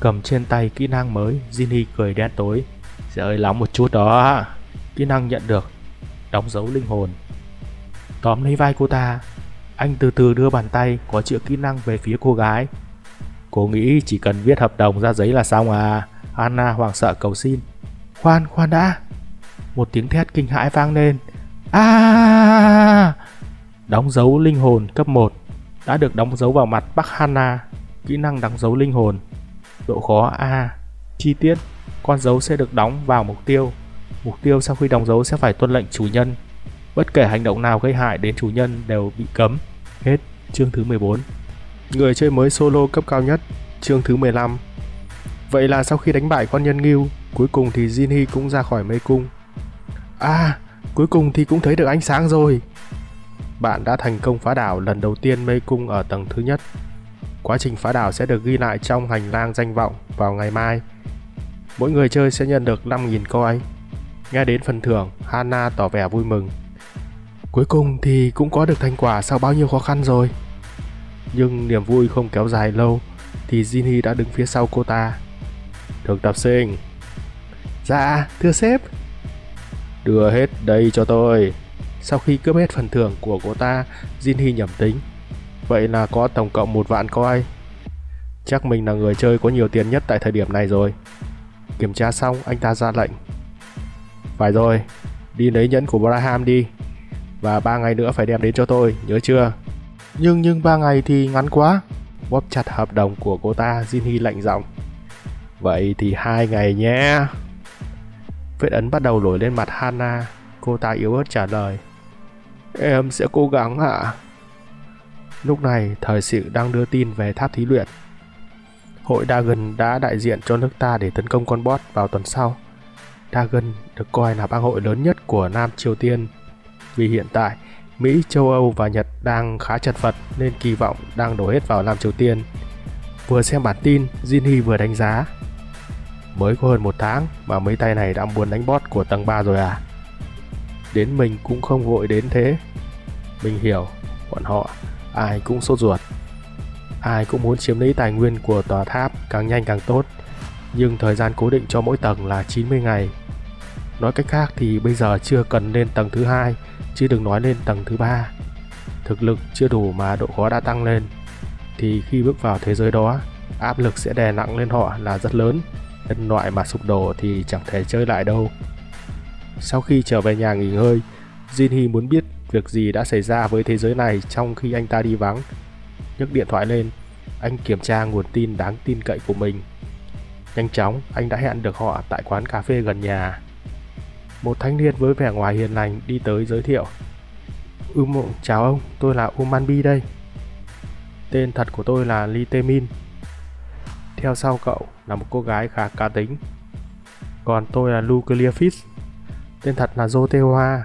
Cầm trên tay kỹ năng mới, Jinhee cười đen tối. Sẽ ơi lóng một chút đó. Kỹ năng nhận được. Đóng dấu linh hồn. Tóm lấy vai cô ta, anh từ từ đưa bàn tay có chữ kỹ năng về phía cô gái. Cô nghĩ chỉ cần viết hợp đồng ra giấy là xong à? Anna hoảng sợ cầu xin. Khoan đã. Một tiếng thét kinh hãi vang lên. Đóng dấu linh hồn cấp 1 đã được đóng dấu vào mặt Bắc Hana. Kỹ năng đóng dấu linh hồn. Độ khó A. Chi tiết: con dấu sẽ được đóng vào mục tiêu. Mục tiêu sau khi đóng dấu sẽ phải tuân lệnh chủ nhân. Bất kể hành động nào gây hại đến chủ nhân đều bị cấm. Hết chương thứ 14. Người chơi mới solo cấp cao nhất, chương thứ 15. Vậy là sau khi đánh bại con nhân ngưu, cuối cùng thì Jinhee cũng ra khỏi mê cung. Cuối cùng thì cũng thấy được ánh sáng rồi. Bạn đã thành công phá đảo lần đầu tiên mê cung ở tầng thứ nhất. Quá trình phá đảo sẽ được ghi lại trong hành lang danh vọng vào ngày mai. Mỗi người chơi sẽ nhận được 5.000 coin. Nghe đến phần thưởng, Hana tỏ vẻ vui mừng. Cuối cùng thì cũng có được thành quả sau bao nhiêu khó khăn rồi. Nhưng niềm vui không kéo dài lâu, thì Jinhee đã đứng phía sau cô ta. Thực tập sinh. Dạ, thưa sếp. Đưa hết đây cho tôi. Sau khi cướp hết phần thưởng của cô ta, Jinhee nhẩm tính. Vậy là có tổng cộng 1 vạn coin. Chắc mình là người chơi có nhiều tiền nhất tại thời điểm này rồi. Kiểm tra xong, anh ta ra lệnh. Phải rồi, đi lấy nhẫn của Braham đi. Và 3 ngày nữa phải đem đến cho tôi, nhớ chưa? Nhưng 3 ngày thì ngắn quá. Bóp chặt hợp đồng của cô ta, Jinhee lạnh giọng. Vậy thì 2 ngày nhé. Vết ấn bắt đầu nổi lên mặt Hana. Cô ta yếu ớt trả lời. Em sẽ cố gắng ạ. Lúc này, thời sự đang đưa tin về tháp thí luyện. Hội Dagon đã đại diện cho nước ta để tấn công con boss vào tuần sau. Dagon được coi là bang hội lớn nhất của Nam Triều Tiên. Vì hiện tại, Mỹ, châu Âu và Nhật đang khá chật vật nên kỳ vọng đang đổ hết vào Nam Triều Tiên. Vừa xem bản tin, Jinhee vừa đánh giá. Mới có hơn 1 tháng mà mấy tay này đã muốn đánh boss của tầng 3 rồi à? Đến mình cũng không vội đến thế. Mình hiểu, bọn họ ai cũng sốt ruột. Ai cũng muốn chiếm lấy tài nguyên của tòa tháp càng nhanh càng tốt. Nhưng thời gian cố định cho mỗi tầng là 90 ngày. Nói cách khác thì bây giờ chưa cần lên tầng thứ 2, chứ đừng nói lên tầng thứ 3. Thực lực chưa đủ mà độ khó đã tăng lên, thì khi bước vào thế giới đó, áp lực sẽ đè nặng lên họ là rất lớn. Nhân loại mà sụp đổ thì chẳng thể chơi lại đâu. Sau khi trở về nhà nghỉ ngơi, Jinhee muốn biết việc gì đã xảy ra với thế giới này trong khi anh ta đi vắng. Nhấc điện thoại lên, anh kiểm tra nguồn tin đáng tin cậy của mình. Nhanh chóng, anh đã hẹn được họ tại quán cà phê gần nhà. Một thanh niên với vẻ ngoài hiền lành đi tới giới thiệu. Chào ông, tôi là Umanbi đây. Tên thật của tôi là Lee Tae-min. Theo sau cậu là một cô gái khá cá tính. Còn tôi là Lu Clearfish. Tên thật là Jo Tae-hwa.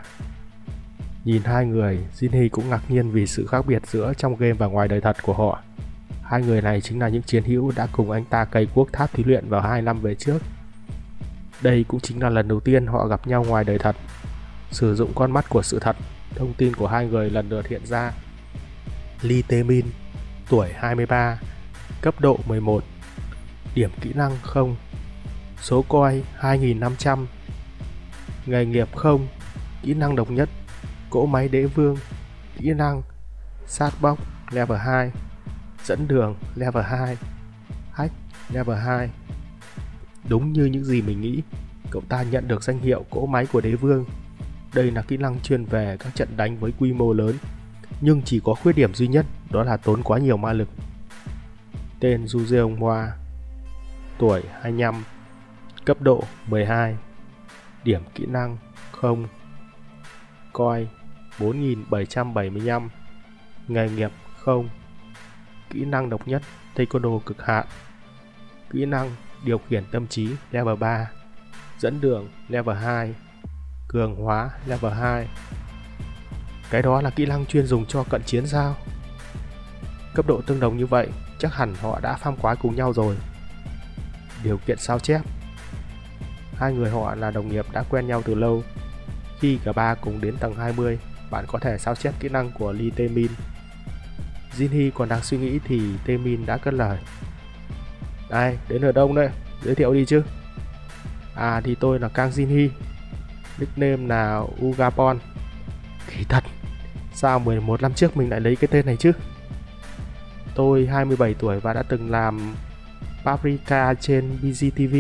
Nhìn hai người, Jinhee cũng ngạc nhiên vì sự khác biệt giữa trong game và ngoài đời thật của họ. Hai người này chính là những chiến hữu đã cùng anh ta cày cuốc tháp thí luyện vào 2 năm về trước. Đây cũng chính là lần đầu tiên họ gặp nhau ngoài đời thật. Sử dụng con mắt của sự thật, thông tin của hai người lần lượt hiện ra. Lee Tae-min, tuổi 23, cấp độ 11, điểm kỹ năng 0, số coin 2500, nghề nghiệp 0, kỹ năng độc nhất, cỗ máy đế vương, kỹ năng sát bóc level 2, dẫn đường level 2, hack level 2. Đúng như những gì mình nghĩ, cậu ta nhận được danh hiệu cỗ máy của đế vương. Đây là kỹ năng chuyên về các trận đánh với quy mô lớn, nhưng chỉ có khuyết điểm duy nhất, đó là tốn quá nhiều ma lực. Tên Ju Jeong Hwa, tuổi 25, cấp độ 12, điểm kỹ năng 0, coin 4775, nghề nghiệp 0, kỹ năng độc nhất Taekwondo cực hạn, kỹ năng điều khiển tâm trí level 3, dẫn đường level 2, cường hóa level 2. Cái đó là kỹ năng chuyên dùng cho cận chiến sao? Cấp độ tương đồng như vậy, chắc hẳn họ đã farm quái cùng nhau rồi. Điều kiện sao chép. Hai người họ là đồng nghiệp đã quen nhau từ lâu. Khi cả ba cùng đến tầng 20, bạn có thể sao chép kỹ năng của Lee Tae-min. Jinhee còn đang suy nghĩ thì Tae-min đã cất lời. Đây, đến ở đông đây, giới thiệu đi chứ. Thì tôi là Kang Jinhee, nickname là Ugapon. Kỳ thật, sao 11 năm trước mình lại lấy cái tên này chứ? Tôi 27 tuổi và đã từng làm Paprika trên BGTV.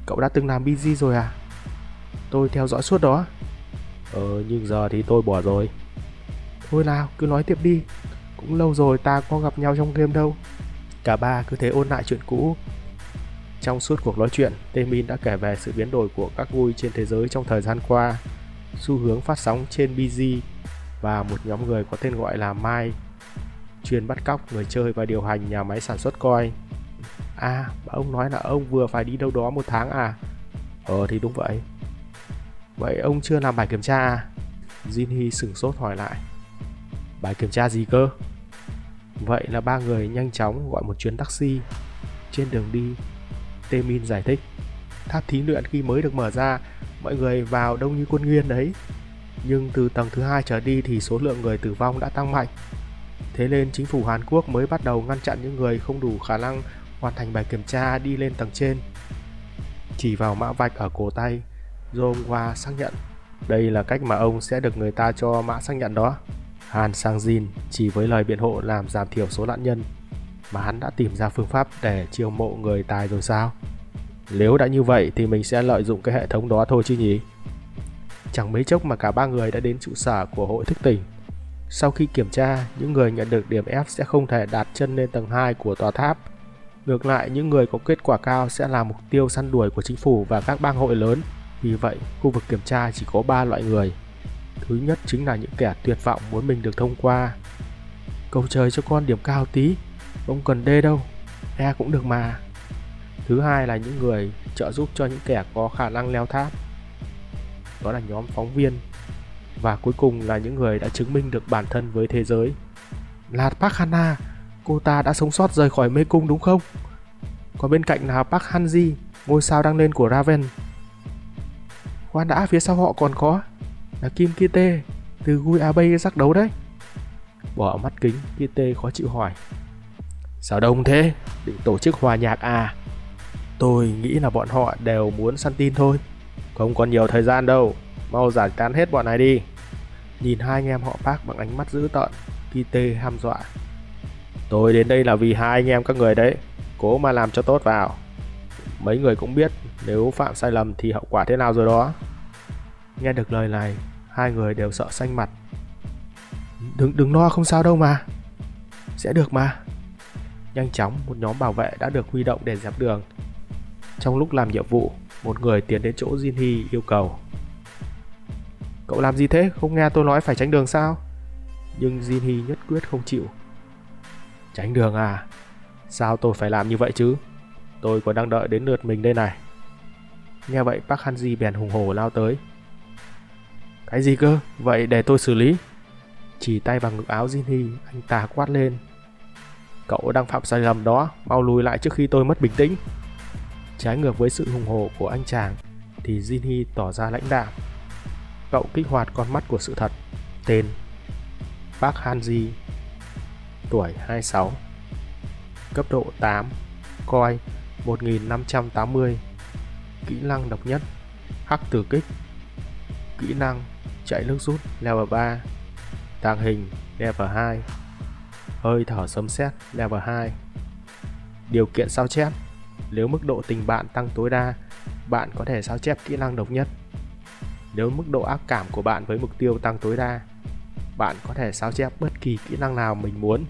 cậu đã từng làm BG rồi à? Tôi theo dõi suốt đó. Nhưng giờ thì tôi bỏ rồi. Thôi nào, cứ nói tiếp đi. Cũng lâu rồi ta có gặp nhau trong game đâu. Cả ba cứ thế ôn lại chuyện cũ. Trong suốt cuộc nói chuyện, Taemin đã kể về sự biến đổi của các ngôi trên thế giới trong thời gian qua, xu hướng phát sóng trên BG và một nhóm người có tên gọi là Mai, chuyên bắt cóc người chơi và điều hành nhà máy sản xuất coin. À, ông nói là ông vừa phải đi đâu đó 1 tháng à? Thì đúng vậy. Vậy ông chưa làm bài kiểm tra à? Jinhee sửng sốt hỏi lại. Bài kiểm tra gì cơ? Vậy là ba người nhanh chóng gọi một chuyến taxi. Trên đường đi, Taemin giải thích. Tháp thí luyện khi mới được mở ra, mọi người vào đông như con nghiên đấy. Nhưng từ tầng thứ 2 trở đi thì số lượng người tử vong đã tăng mạnh. Thế nên chính phủ Hàn Quốc mới bắt đầu ngăn chặn những người không đủ khả năng hoàn thành bài kiểm tra đi lên tầng trên. Chỉ vào mã vạch ở cổ tay, Jong-hwa xác nhận. Đây là cách mà ông sẽ được người ta cho mã xác nhận đó. Han Sang-jin chỉ với lời biện hộ làm giảm thiểu số nạn nhân, mà hắn đã tìm ra phương pháp để chiêu mộ người tài rồi sao? Nếu đã như vậy thì mình sẽ lợi dụng cái hệ thống đó thôi chứ nhỉ? Chẳng mấy chốc mà cả ba người đã đến trụ sở của hội thức tỉnh. Sau khi kiểm tra, những người nhận được điểm F sẽ không thể đặt chân lên tầng 2 của tòa tháp. Ngược lại, những người có kết quả cao sẽ là mục tiêu săn đuổi của chính phủ và các bang hội lớn. Vì vậy, khu vực kiểm tra chỉ có 3 loại người. Thứ nhất chính là những kẻ tuyệt vọng muốn mình được thông qua. Cầu trời cho con điểm cao tí, không cần D đâu, E cũng được mà. Thứ hai là những người trợ giúp cho những kẻ có khả năng leo tháp. Đó là nhóm phóng viên. Và cuối cùng là những người đã chứng minh được bản thân với thế giới. Là Park Hana, cô ta đã sống sót rời khỏi mê cung đúng không? Còn bên cạnh là Park Han-ji, ngôi sao đang lên của Raven. Khoan đã, phía sau họ còn có là Kim Ki-tae từ Gui Abe giác đấu đấy. Bỏ mắt kính, Ki-tae khó chịu hỏi. Sao đông thế? Định tổ chức hòa nhạc à? Tôi nghĩ là bọn họ đều muốn săn tin thôi. Không còn nhiều thời gian đâu, mau giải tán hết bọn này đi. Nhìn hai anh em họ Park bằng ánh mắt dữ tợn, Ki-tae hăm dọa. Tôi đến đây là vì hai anh em các người đấy, cố mà làm cho tốt vào. Mấy người cũng biết nếu phạm sai lầm thì hậu quả thế nào rồi đó. Nghe được lời này, hai người đều sợ xanh mặt. Đừng lo, không sao đâu mà. Sẽ được mà. Nhanh chóng một nhóm bảo vệ đã được huy động để dẹp đường. Trong lúc làm nhiệm vụ, một người tiến đến chỗ Jinhee yêu cầu. Cậu làm gì thế? Không nghe tôi nói phải tránh đường sao? Nhưng Jinhee nhất quyết không chịu. Tránh đường à? Sao tôi phải làm như vậy chứ? Tôi còn đang đợi đến lượt mình đây này. Nghe vậy Park Han-ji bèn hùng hổ lao tới. Cái gì cơ? Vậy để tôi xử lý. Chỉ tay vào ngực áo Jinhee, anh ta quát lên. Cậu đang phạm sai lầm đó, mau lùi lại trước khi tôi mất bình tĩnh. Trái ngược với sự hùng hổ của anh chàng thì Jinhee tỏ ra lãnh đạm. Cậu kích hoạt con mắt của sự thật. Tên Park Han-ji, tuổi 26, cấp độ 8, coi 1580, kỹ năng độc nhất Hắc Tử Kích, kỹ năng chạy nước rút level 3, tàng hình level 2, hơi thở sấm sét level 2. Điều kiện sao chép: nếu mức độ tình bạn tăng tối đa, bạn có thể sao chép kỹ năng độc nhất. Nếu mức độ ác cảm của bạn với mục tiêu tăng tối đa, bạn có thể sao chép bất kỳ kỹ năng nào mình muốn.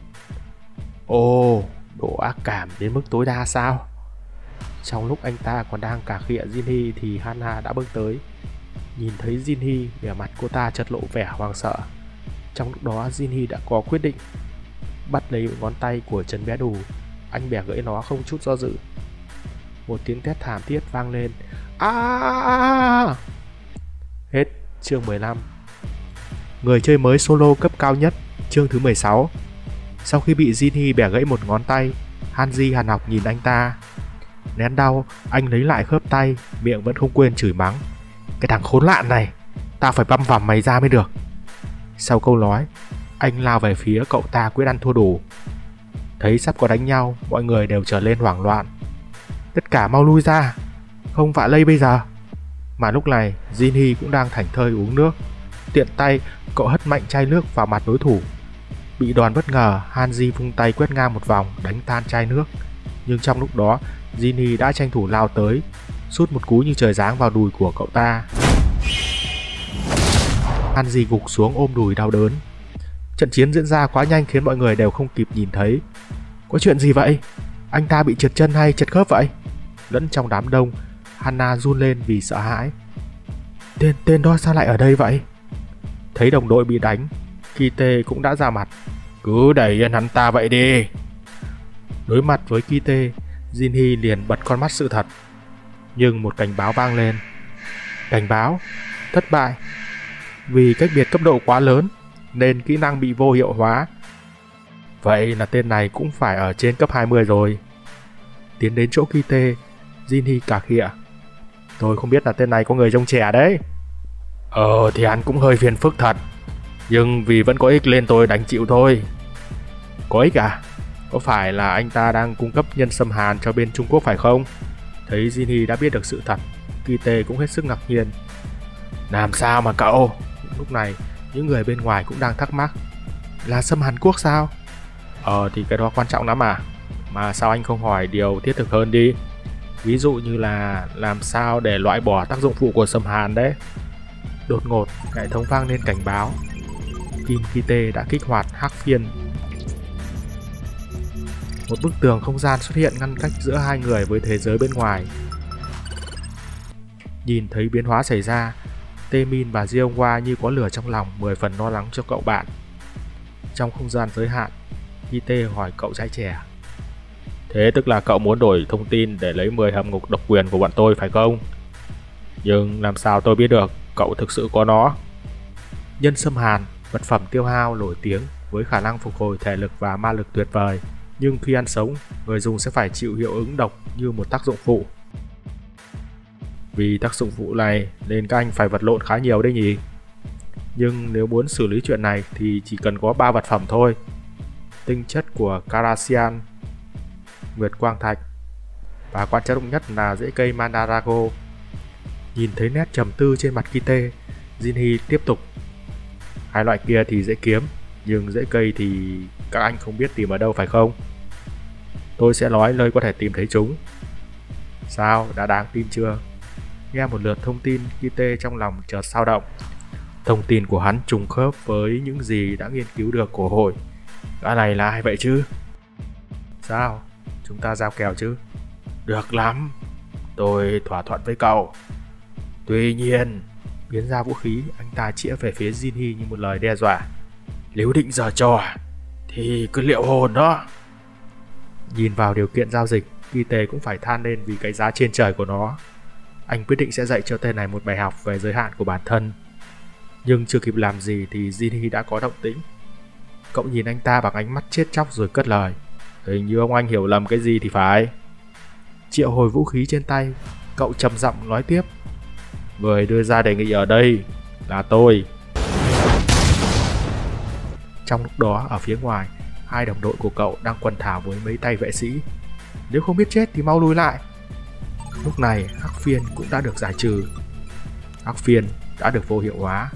Ồ, độ ác cảm đến mức tối đa sao? Trong lúc anh ta còn đang cà khịa Jinhee thì Hana đã bước tới. Nhìn thấy Jinhee, vẻ mặt cô ta chợt lộ vẻ hoảng sợ. Trong lúc đó Jinhee đã có quyết định. Bắt lấy ngón tay của Trần Bé Đù, anh bẻ gãy nó không chút do dự. Một tiếng thét thảm thiết vang lên. Hết chương 15. Người chơi mới solo cấp cao nhất, chương thứ 16. Sau khi bị Jinhee bẻ gãy một ngón tay, Han-ji hằn học nhìn anh ta. Nén đau, anh lấy lại khớp tay, miệng vẫn không quên chửi mắng. Cái thằng khốn nạn này, tao phải băm vằm mày ra mới được. Sau câu nói, anh lao về phía cậu ta quyết ăn thua đủ. Thấy sắp có đánh nhau, mọi người đều trở lên hoảng loạn. Tất cả mau lui ra, không vạ lây bây giờ. Mà lúc này, Jinhee cũng đang thảnh thơi uống nước. Tiện tay, cậu hất mạnh chai nước vào mặt đối thủ. Bị đòn bất ngờ, Han-ji vung tay quét ngang một vòng, đánh tan chai nước. Nhưng trong lúc đó, Jinhee đã tranh thủ lao tới, sút một cú như trời giáng vào đùi của cậu ta. Hanji gục xuống ôm đùi đau đớn. Trận chiến diễn ra quá nhanh khiến mọi người đều không kịp nhìn thấy. Có chuyện gì vậy? Anh ta bị trượt chân hay trật khớp vậy? Lẫn trong đám đông, Hana run lên vì sợ hãi. Tên đó sao lại ở đây vậy? Thấy đồng đội bị đánh, Kite cũng đã ra mặt. Cứ đẩy yên hắn ta vậy đi. Đối mặt với Kite, Jinhee liền bật con mắt sự thật. Nhưng một cảnh báo vang lên. Cảnh báo thất bại. Vì cách biệt cấp độ quá lớn nên kỹ năng bị vô hiệu hóa. Vậy là tên này cũng phải ở trên cấp 20 rồi. Tiến đến chỗ Kite, Jinhee cà khịa. Tôi không biết là tên này có người trông trẻ đấy. Thì hắn cũng hơi phiền phức thật. Nhưng vì vẫn có ích nên tôi đành chịu thôi. Có ích à? Có phải là anh ta đang cung cấp nhân sâm Hàn cho bên Trung Quốc phải không? Thấy Jinhee đã biết được sự thật, Kite cũng hết sức ngạc nhiên. Làm sao mà cậu? Lúc này, những người bên ngoài cũng đang thắc mắc. Là sâm Hàn Quốc sao? Thì cái đó quan trọng lắm à? Mà sao anh không hỏi điều thiết thực hơn đi? Ví dụ như là làm sao để loại bỏ tác dụng phụ của sâm Hàn đấy. Đột ngột, hệ thống vang lên cảnh báo. Kim Kite đã kích hoạt hắc phiên. Một bức tường không gian xuất hiện ngăn cách giữa hai người với thế giới bên ngoài. Nhìn thấy biến hóa xảy ra, Taemin và Jeongwa như có lửa trong lòng, 10 phần lo lắng cho cậu bạn. Trong không gian giới hạn, Kite hỏi cậu trai trẻ. Thế tức là cậu muốn đổi thông tin để lấy 10 hầm ngục độc quyền của bọn tôi phải không? Nhưng làm sao tôi biết được cậu thực sự có nó? Nhân sâm Hàn, vật phẩm tiêu hao nổi tiếng với khả năng phục hồi thể lực và ma lực tuyệt vời. Nhưng khi ăn sống, người dùng sẽ phải chịu hiệu ứng độc như một tác dụng phụ. Vì tác dụng phụ này nên các anh phải vật lộn khá nhiều đấy nhỉ? Nhưng nếu muốn xử lý chuyện này thì chỉ cần có 3 vật phẩm thôi. Tinh chất của Karasian, Nguyệt Quang Thạch và quan trọng nhất là rễ cây Mandarago. Nhìn thấy nét trầm tư trên mặt Kite, Jinhee tiếp tục. Hai loại kia thì dễ kiếm, nhưng rễ cây thì các anh không biết tìm ở đâu phải không? Tôi sẽ nói nơi có thể tìm thấy chúng. Sao, đã đáng tin chưa? Nghe một lượt thông tin, Kite trong lòng chợt dao động. Thông tin của hắn trùng khớp với những gì đã nghiên cứu được của hội. Gã này là ai vậy chứ? Sao? Chúng ta giao kèo chứ? Được lắm, tôi thỏa thuận với cậu. Tuy nhiên, biến ra vũ khí, anh ta chĩa về phía Jinhee như một lời đe dọa. Nếu định giở trò thì cứ liệu hồn đó. Nhìn vào điều kiện giao dịch, Kite cũng phải than lên vì cái giá trên trời của nó. Anh quyết định sẽ dạy cho tên này một bài học về giới hạn của bản thân. Nhưng chưa kịp làm gì thì Jinhee đã có động tĩnh. Cậu nhìn anh ta bằng ánh mắt chết chóc rồi cất lời. Hình như ông anh hiểu lầm cái gì thì phải. Triệu hồi vũ khí trên tay, cậu trầm giọng nói tiếp. Người đưa ra đề nghị ở đây là tôi. Trong lúc đó ở phía ngoài, hai đồng đội của cậu đang quần thảo với mấy tay vệ sĩ. Nếu không biết chết thì mau lùi lại. Lúc này hắc phiên cũng đã được giải trừ. Hắc phiên đã được vô hiệu hóa.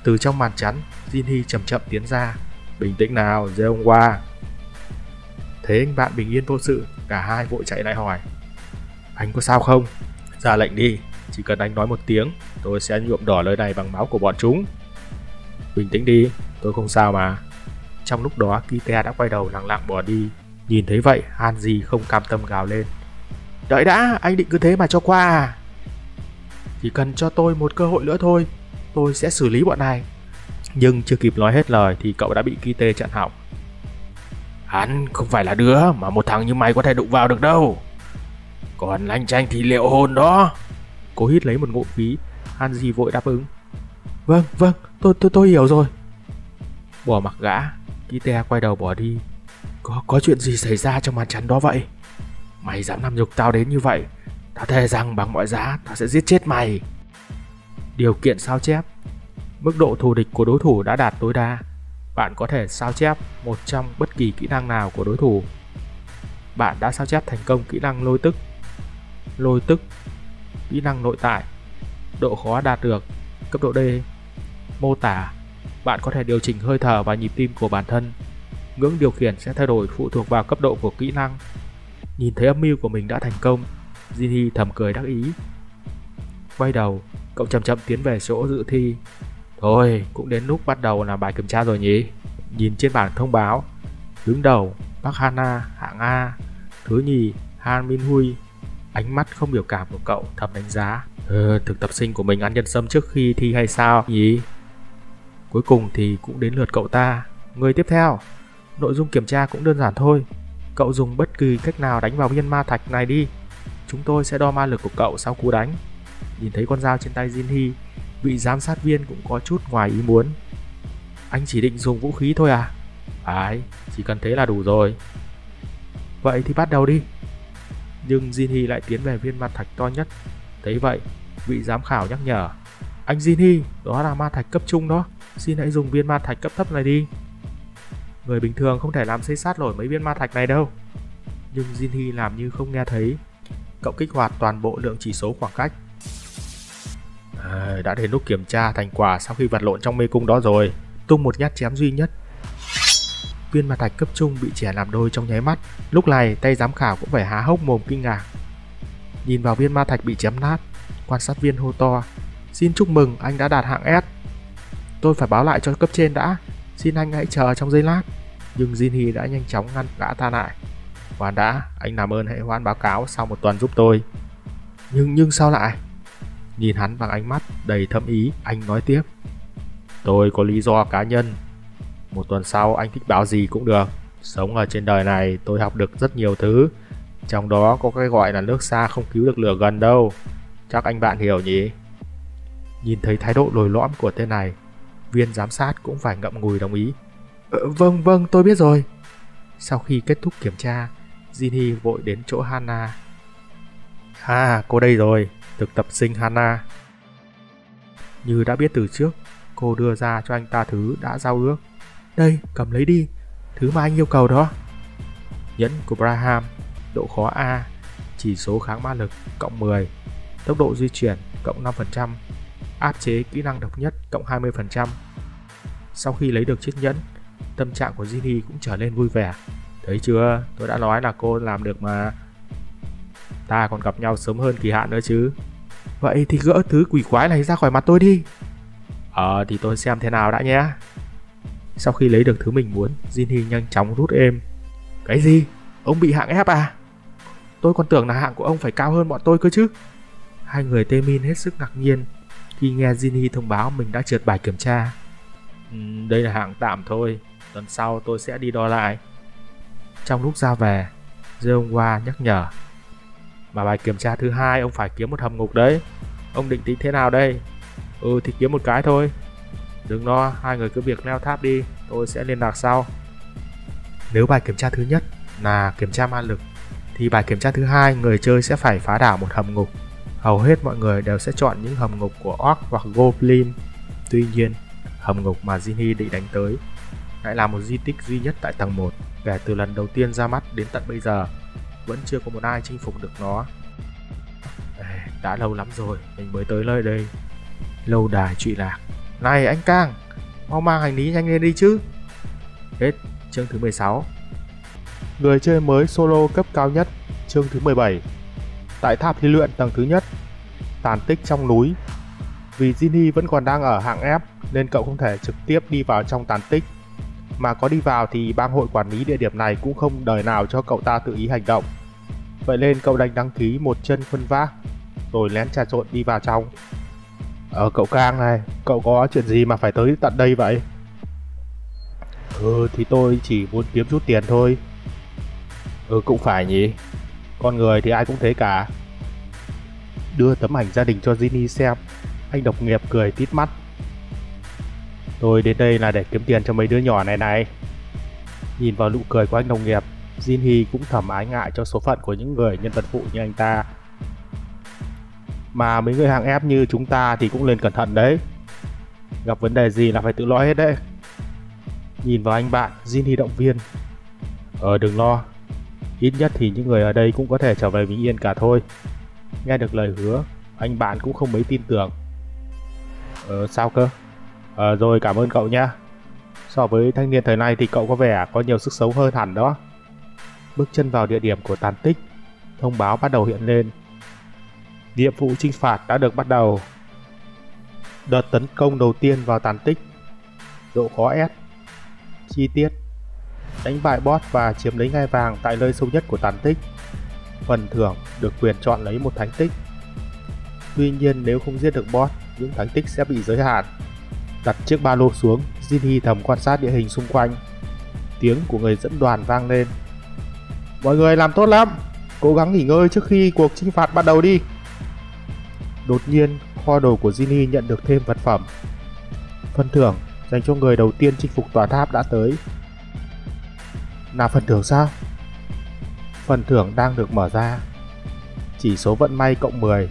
Từ trong màn chắn, Jinhee chậm chậm tiến ra. Bình tĩnh nào, Jeongwa. Thấy anh bạn bình yên vô sự, cả hai vội chạy lại hỏi. Anh có sao không? Ra lệnh đi, chỉ cần anh nói một tiếng, tôi sẽ nhuộm đỏ nơi này bằng máu của bọn chúng. Bình tĩnh đi, tôi không sao mà. Trong lúc đó, Kite đã quay đầu lặng lặng bỏ đi. Nhìn thấy vậy, Hanji không cam tâm gào lên. Đợi đã, anh định cứ thế mà cho qua à? Chỉ cần cho tôi một cơ hội nữa thôi, tôi sẽ xử lý bọn này. Nhưng chưa kịp nói hết lời thì cậu đã bị Kite chặn họng. Hắn không phải là đứa mà một thằng như mày có thể đụng vào được đâu. Còn lanh chanh thì liệu hồn đó. Cố hít lấy một ngụm khí, Hanji vội đáp ứng. Vâng, tôi hiểu rồi. Bỏ mặc gã, Kite quay đầu bỏ đi. Có chuyện gì xảy ra trong màn chắn đó vậy? Mày dám làm nhục tao đến như vậy, tao thề rằng bằng mọi giá tao sẽ giết chết mày. Điều kiện sao chép. Mức độ thù địch của đối thủ đã đạt tối đa. Bạn có thể sao chép một trong bất kỳ kỹ năng nào của đối thủ. Bạn đã sao chép thành công kỹ năng lôi tức. Lôi tức, kỹ năng nội tại. Độ khó đạt được, cấp độ D. Mô tả, bạn có thể điều chỉnh hơi thở và nhịp tim của bản thân. Ngưỡng điều khiển sẽ thay đổi phụ thuộc vào cấp độ của kỹ năng. Nhìn thấy âm mưu của mình đã thành công, Jinhee thầm cười đắc ý. Quay đầu, cậu chậm chậm tiến về chỗ dự thi. Thôi, cũng đến lúc bắt đầu làm bài kiểm tra rồi nhỉ. Nhìn trên bảng thông báo, đứng đầu Park Hana hạng A, thứ nhì Han Min Hui. Ánh mắt không biểu cảm của cậu thầm đánh giá. Thực tập sinh của mình ăn nhân sâm trước khi thi hay sao nhỉ? Cuối cùng thì cũng đến lượt cậu ta. Người tiếp theo. Nội dung kiểm tra cũng đơn giản thôi. Cậu dùng bất kỳ cách nào đánh vào viên ma thạch này đi. Chúng tôi sẽ đo ma lực của cậu sau cú đánh. Nhìn thấy con dao trên tay Jinhee, vị giám sát viên cũng có chút ngoài ý muốn. Anh chỉ định dùng vũ khí thôi à? Phải, chỉ cần thế là đủ rồi. Vậy thì bắt đầu đi. Nhưng Jinhee lại tiến về viên ma thạch to nhất. Thấy vậy, vị giám khảo nhắc nhở. Anh Jinhee, đó là ma thạch cấp trung đó. Xin hãy dùng viên ma thạch cấp thấp này đi. Người bình thường không thể làm xây sát nổi mấy viên ma thạch này đâu. Nhưng Jinhee làm như không nghe thấy. Cậu kích hoạt toàn bộ lượng chỉ số khoảng cách. Đã đến lúc kiểm tra thành quả sau khi vật lộn trong mê cung đó rồi. Tung một nhát chém duy nhất. Viên ma thạch cấp trung bị chẻ làm đôi trong nháy mắt. Lúc này tay giám khảo cũng phải há hốc mồm kinh ngạc. Nhìn vào viên ma thạch bị chém nát, quan sát viên hô to. Xin chúc mừng, anh đã đạt hạng S. Tôi phải báo lại cho cấp trên đã. Xin anh hãy chờ trong giây lát. Nhưng Jinhee đã nhanh chóng ngăn gã ta lại. Khoan đã, anh làm ơn hãy hoãn báo cáo sau một tuần giúp tôi. Nhưng sao lại? Nhìn hắn bằng ánh mắt đầy thâm ý, anh nói tiếp. Tôi có lý do cá nhân. Một tuần sau anh thích báo gì cũng được. Sống ở trên đời này tôi học được rất nhiều thứ. Trong đó có cái gọi là nước xa không cứu được lửa gần đâu. Chắc anh bạn hiểu nhỉ? Nhìn thấy thái độ lồi lõm của tên này, viên giám sát cũng phải ngậm ngùi đồng ý. Vâng, tôi biết rồi. Sau khi kết thúc kiểm tra, Jinhee vội đến chỗ Hana. Cô đây rồi, thực tập sinh Hana. Như đã biết từ trước, cô đưa ra cho anh ta thứ đã giao ước. Đây, cầm lấy đi, thứ mà anh yêu cầu đó. Nhẫn của Braham, độ khó A, chỉ số kháng ma lực cộng 10, tốc độ di chuyển cộng 5%, áp chế kỹ năng độc nhất cộng 20%. Sau khi lấy được chiếc nhẫn, tâm trạng của Jinhee cũng trở nên vui vẻ. Thấy chưa, tôi đã nói là cô làm được mà. Ta còn gặp nhau sớm hơn kỳ hạn nữa chứ. Vậy thì gỡ thứ quỷ quái này ra khỏi mặt tôi đi. Thì tôi xem thế nào đã nhé. Sau khi lấy được thứ mình muốn, Jinhee nhanh chóng rút êm. Cái gì? Ông bị hạng F à? Tôi còn tưởng là hạng của ông phải cao hơn bọn tôi cơ chứ. Hai người Tê Min hết sức ngạc nhiên khi nghe Jinhee thông báo mình đã trượt bài kiểm tra. Đây là hạng tạm thôi, tuần sau tôi sẽ đi đo lại. Trong lúc ra về, Jeongwa nhắc nhở. Mà bài kiểm tra thứ hai ông phải kiếm một hầm ngục đấy. Ông định tính thế nào đây? Thì kiếm một cái thôi. Đừng lo, hai người cứ việc leo tháp đi, tôi sẽ liên lạc sau. Nếu bài kiểm tra thứ nhất là kiểm tra ma lực, thì bài kiểm tra thứ hai người chơi sẽ phải phá đảo một hầm ngục. Hầu hết mọi người đều sẽ chọn những hầm ngục của Orc hoặc Goblin. Tuy nhiên, hầm ngục mà Jinhee định đánh tới lại là một di tích duy nhất tại tầng 1. Kể từ lần đầu tiên ra mắt đến tận bây giờ, vẫn chưa có một ai chinh phục được nó. Đã lâu lắm rồi mình mới tới nơi đây. Lâu đài trụy lạc. Này anh Cang, mau mang hành lý nhanh lên đi chứ. Hết chương thứ 16. Người chơi mới solo cấp cao nhất, chương thứ 17. Tại tháp thí luyện tầng thứ nhất, tàn tích trong núi. Vì Jinhee vẫn còn đang ở hạng F nên cậu không thể trực tiếp đi vào trong tàn tích. Mà có đi vào thì bang hội quản lý địa điểm này cũng không đời nào cho cậu ta tự ý hành động. Vậy nên cậu đành đăng ký một chân khuân vác, rồi lén trà trộn đi vào trong. Cậu Cang này, cậu có chuyện gì mà phải tới tận đây vậy? Thì tôi chỉ muốn kiếm chút tiền thôi. Cũng phải nhỉ. Con người thì ai cũng thế cả. Đưa tấm ảnh gia đình cho Jinhee xem, anh độc nghiệp cười tít mắt. Tôi đến đây là để kiếm tiền cho mấy đứa nhỏ này này. Nhìn vào nụ cười của anh đồng nghiệp, Jinhee cũng thầm ái ngại cho số phận của những người nhân vật phụ như anh ta. Mà mấy người hạng ép như chúng ta thì cũng nên cẩn thận đấy. Gặp vấn đề gì là phải tự lo hết đấy. Nhìn vào anh bạn, Jinhee động viên. Đừng lo. Ít nhất thì những người ở đây cũng có thể trở về bình yên cả thôi. Nghe được lời hứa, anh bạn cũng không mấy tin tưởng. Sao cơ? Rồi cảm ơn cậu nhé. So với thanh niên thời nay thì cậu có vẻ có nhiều sức sống hơn hẳn đó. Bước chân vào địa điểm của tàn tích, thông báo bắt đầu hiện lên. Nhiệm vụ chinh phạt đã được bắt đầu. Đợt tấn công đầu tiên vào tàn tích. Độ khó S. Chi tiết: đánh bại boss và chiếm lấy ngai vàng tại nơi sâu nhất của tàn tích. Phần thưởng: được quyền chọn lấy một thánh tích. Tuy nhiên nếu không giết được boss, những thánh tích sẽ bị giới hạn. Đặt chiếc ba lô xuống, Jinhee thầm quan sát địa hình xung quanh. Tiếng của người dẫn đoàn vang lên. Mọi người làm tốt lắm, cố gắng nghỉ ngơi trước khi cuộc chinh phạt bắt đầu đi. Đột nhiên, kho đồ của Jinhee nhận được thêm vật phẩm. Phần thưởng dành cho người đầu tiên chinh phục tòa tháp đã tới. Là phần thưởng sao? Phần thưởng đang được mở ra. Chỉ số vận may cộng 10.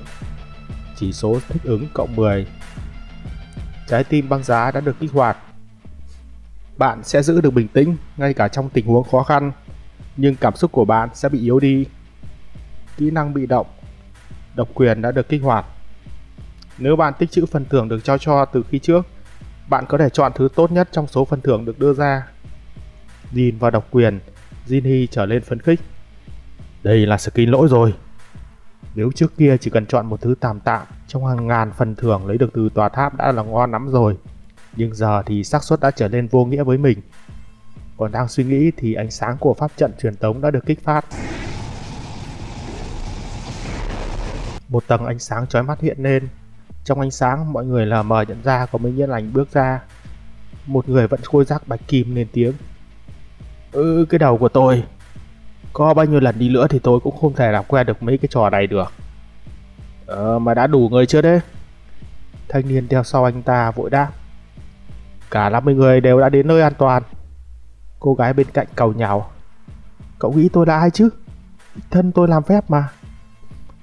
Chỉ số thích ứng cộng 10. Trái tim băng giá đã được kích hoạt. Bạn sẽ giữ được bình tĩnh ngay cả trong tình huống khó khăn, nhưng cảm xúc của bạn sẽ bị yếu đi. Kỹ năng bị động. Độc quyền đã được kích hoạt. Nếu bạn tích trữ phần thưởng được trao cho từ khi trước, bạn có thể chọn thứ tốt nhất trong số phần thưởng được đưa ra. Nhìn vào độc quyền, Jinhee trở lên phấn khích. Đây là skin lỗi rồi. Nếu trước kia chỉ cần chọn một thứ tạm tạm trong hàng ngàn phần thưởng lấy được từ tòa tháp đã là ngon lắm rồi, nhưng giờ thì xác suất đã trở nên vô nghĩa với mình. Còn đang suy nghĩ thì ánh sáng của pháp trận truyền tống đã được kích phát. Một tầng ánh sáng chói mắt hiện lên. Trong ánh sáng, mọi người lờ mờ nhận ra có mấy nhân ảnh bước ra. Một người vẫn khôi giáp bạch kim lên tiếng. Cái đầu của tôi. Có bao nhiêu lần đi nữa thì tôi cũng không thể làm quen được mấy cái trò này được. Mà đã đủ người chưa đấy? Thanh niên theo sau anh ta vội đáp. Cả 50 người đều đã đến nơi an toàn. Cô gái bên cạnh cầu nhào. Cậu nghĩ tôi là ai chứ? Thân tôi làm phép mà.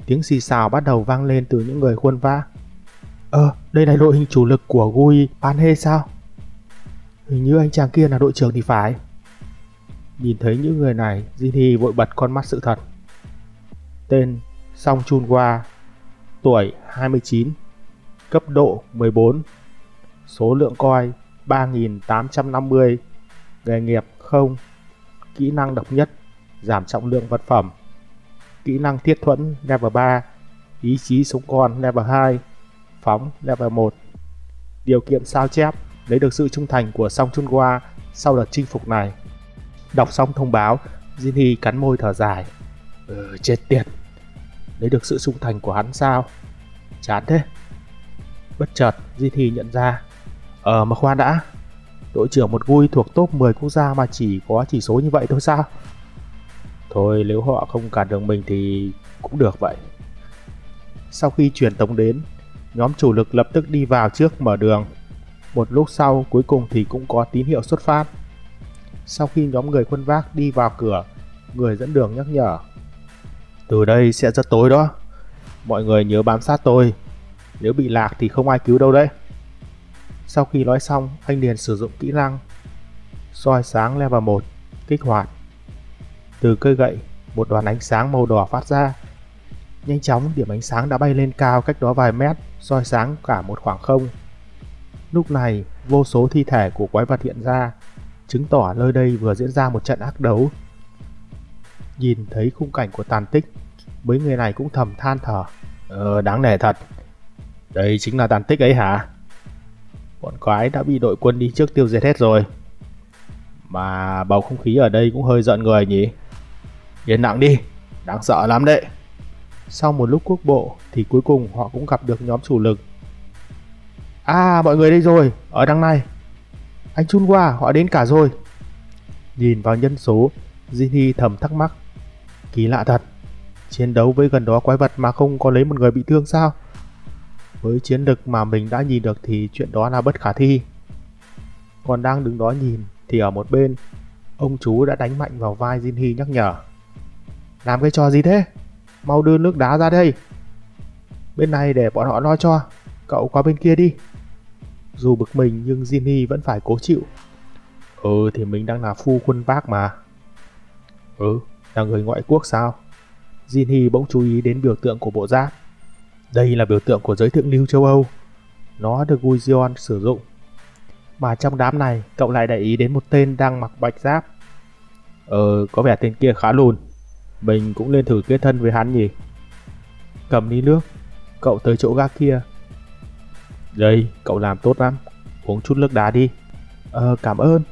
Tiếng xì xào bắt đầu vang lên từ những người khuôn vác. Đây là đội hình chủ lực của Gui Panhe sao? Hình như anh chàng kia là đội trưởng thì phải. Nhìn thấy những người này, Jinhee vội bật con mắt sự thật. Tên: Song Chun Hwa. Tuổi: 29. Cấp độ: 14. Số lượng coi: 3850. Nghề nghiệp: không. Kỹ năng độc nhất: giảm trọng lượng vật phẩm. Kỹ năng thiết thuẫn level 3. Ý chí sống còn level 2. Phóng level 1. Điều kiện sao chép: lấy được sự trung thành của Song Chun Hwa sau đợt chinh phục này. Đọc xong thông báo, Jinhee cắn môi thở dài. Chết tiệt. Lấy được sự trung thành của hắn sao? Chán thế. Bất chợt, Jinhee nhận ra. Mà khoan đã. Đội trưởng một Gui thuộc top 10 quốc gia mà chỉ có chỉ số như vậy thôi sao? Thôi nếu họ không cản đường mình thì cũng được vậy. Sau khi truyền tống đến, nhóm chủ lực lập tức đi vào trước mở đường. Một lúc sau cuối cùng thì cũng có tín hiệu xuất phát. Sau khi nhóm người khuân vác đi vào cửa, người dẫn đường nhắc nhở. Từ đây sẽ rất tối đó. Mọi người nhớ bám sát tôi. Nếu bị lạc thì không ai cứu đâu đấy. Sau khi nói xong, anh liền sử dụng kỹ năng soi sáng level 1 kích hoạt. Từ cây gậy, một đoàn ánh sáng màu đỏ phát ra. Nhanh chóng điểm ánh sáng đã bay lên cao cách đó vài mét, soi sáng cả một khoảng không. Lúc này, vô số thi thể của quái vật hiện ra, chứng tỏ nơi đây vừa diễn ra một trận ác đấu. Nhìn thấy khung cảnh của tàn tích, mấy người này cũng thầm than thở. Đáng nể thật. Đây chính là tàn tích ấy hả? Bọn quái đã bị đội quân đi trước tiêu diệt hết rồi. Mà bầu không khí ở đây cũng hơi giận người nhỉ. Yên lặng đi, đáng sợ lắm đấy. Sau một lúc quốc bộ thì cuối cùng họ cũng gặp được nhóm chủ lực. Mọi người đây rồi, ở đằng này. Anh Chun Hwa, họ đến cả rồi. Nhìn vào nhân số, Jinhee thầm thắc mắc. Kỳ lạ thật, chiến đấu với gần đó quái vật mà không có lấy một người bị thương sao? Với chiến lực mà mình đã nhìn được thì chuyện đó là bất khả thi. Còn đang đứng đó nhìn thì ở một bên, ông chú đã đánh mạnh vào vai Jinhee nhắc nhở. Làm cái trò gì thế? Mau đưa nước đá ra đây. Bên này để bọn họ lo cho, cậu qua bên kia đi. Dù bực mình nhưng Jinhee vẫn phải cố chịu. Thì mình đang là phu quân bác mà. Là người ngoại quốc sao? Jinhee bỗng chú ý đến biểu tượng của bộ giáp. Đây là biểu tượng của giới thượng lưu châu Âu. Nó được Guion sử dụng. Mà trong đám này cậu lại để ý đến một tên đang mặc bạch giáp. Có vẻ tên kia khá lùn. Mình cũng nên thử kết thân với hắn nhỉ. Cầm ly nước, Cậu tới chỗ gác kia. Đây, cậu làm tốt lắm. Uống chút nước đá đi. Cảm ơn.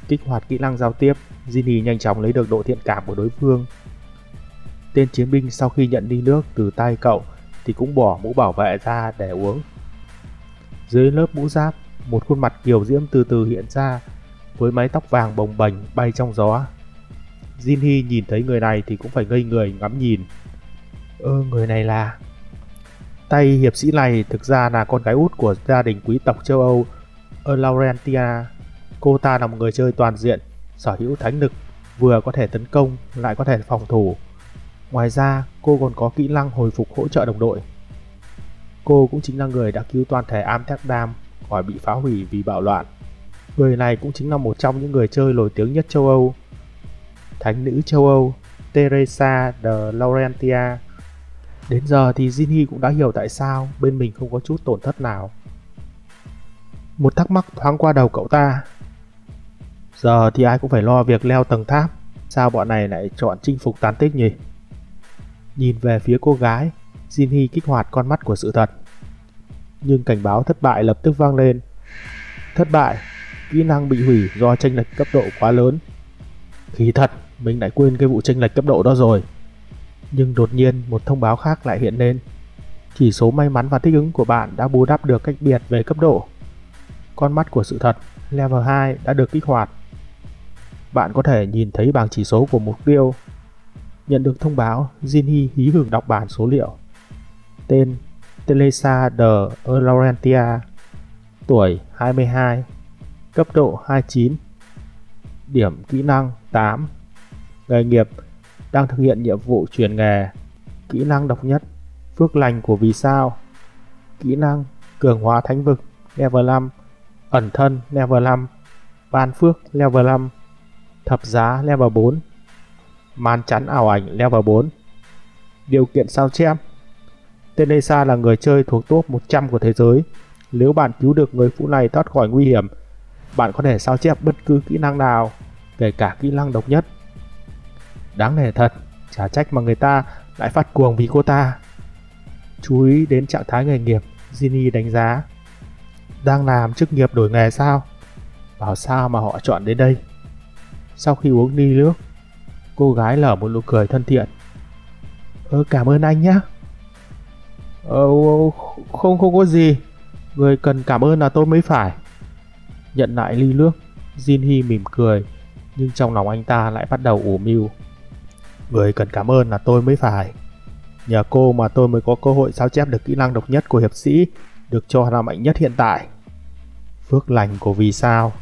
Kích hoạt kỹ năng giao tiếp, Ginny nhanh chóng lấy được độ thiện cảm của đối phương. Tên chiến binh sau khi nhận ly nước từ tay cậu thì cũng bỏ mũ bảo vệ ra để uống. Dưới lớp mũ giáp, một khuôn mặt kiều diễm từ từ hiện ra với mái tóc vàng bồng bềnh bay trong gió. Ginny nhìn thấy người này thì cũng phải ngây người ngắm nhìn. Người này là... Tay hiệp sĩ này thực ra là con gái út của gia đình quý tộc châu Âu Laurentia. Cô ta là một người chơi toàn diện, sở hữu thánh lực, vừa có thể tấn công lại có thể phòng thủ. Ngoài ra, cô còn có kỹ năng hồi phục hỗ trợ đồng đội. Cô cũng chính là người đã cứu toàn thể Amsterdam khỏi bị phá hủy vì bạo loạn. Người này cũng chính là một trong những người chơi nổi tiếng nhất châu Âu, thánh nữ châu Âu Teresa de Laurentia. Đến giờ thì Ginny cũng đã hiểu tại sao bên mình không có chút tổn thất nào. Một thắc mắc thoáng qua đầu cậu ta. Giờ thì ai cũng phải lo việc leo tầng tháp, sao bọn này lại chọn chinh phục tàn tích nhỉ? Nhìn về phía cô gái, Ginny kích hoạt con mắt của sự thật. Nhưng cảnh báo thất bại lập tức vang lên. Thất bại, kỹ năng bị hủy do chênh lệch cấp độ quá lớn. Khí thật, mình lại quên cái vụ chênh lệch cấp độ đó rồi. Nhưng đột nhiên một thông báo khác lại hiện lên. Chỉ số may mắn và thích ứng của bạn đã bù đắp được cách biệt về cấp độ. Con mắt của sự thật level 2 đã được kích hoạt. Bạn có thể nhìn thấy bảng chỉ số của mục tiêu. Nhận được thông báo, Ginny hí hửng đọc bảng số liệu. Tên Teresa de Laurentia, tuổi 22, cấp độ 29, điểm kỹ năng 8, nghề nghiệp đang thực hiện nhiệm vụ chuyển nghề, kỹ năng độc nhất phước lành của vì sao, kỹ năng cường hóa thánh vực level 5, ẩn thân level 5, ban phước level 5, thập giá level 4, màn chắn ảo ảnh level 4. Điều kiện sao chép: Teresa là người chơi thuộc top 100 của thế giới. Nếu bạn cứu được người phụ này thoát khỏi nguy hiểm, bạn có thể sao chép bất cứ kỹ năng nào, kể cả kỹ năng độc nhất. Đáng nể thật, chả trách mà người ta lại phát cuồng vì cô ta. Chú ý đến trạng thái nghề nghiệp, Ginny đánh giá. Đang làm chức nghiệp đổi nghề sao? Bảo sao mà họ chọn đến đây? Sau khi uống ly nước, cô gái nở một nụ cười thân thiện. Cảm ơn anh nhé. Không có gì. Người cần cảm ơn là tôi mới phải. Nhận lại ly nước, Ginny mỉm cười, nhưng trong lòng anh ta lại bắt đầu ủ mưu. Người cần cảm ơn là tôi mới phải. Nhờ cô mà tôi mới có cơ hội sao chép được kỹ năng độc nhất của hiệp sĩ, được cho là mạnh nhất hiện tại. Phước lành của vì sao.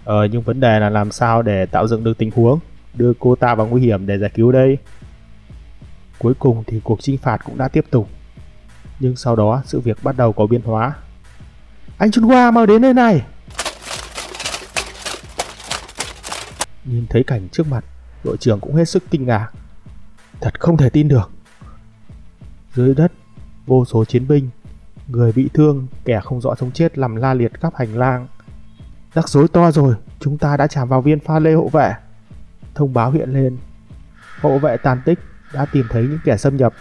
Nhưng vấn đề là làm sao để tạo dựng được tình huống đưa cô ta vào nguy hiểm để giải cứu đây. Cuối cùng thì cuộc chinh phạt cũng đã tiếp tục. Nhưng sau đó sự việc bắt đầu có biến hóa. Anh Chunhua mau đến nơi này. Nhìn thấy cảnh trước mặt, đội trưởng cũng hết sức kinh ngạc. Thật không thể tin được. Dưới đất, vô số chiến binh, người bị thương, kẻ không rõ sống chết nằm la liệt khắp hành lang. Rắc rối to rồi, chúng ta đã chạm vào viên pha lê hộ vệ. Thông báo hiện lên. Hộ vệ tàn tích đã tìm thấy những kẻ xâm nhập.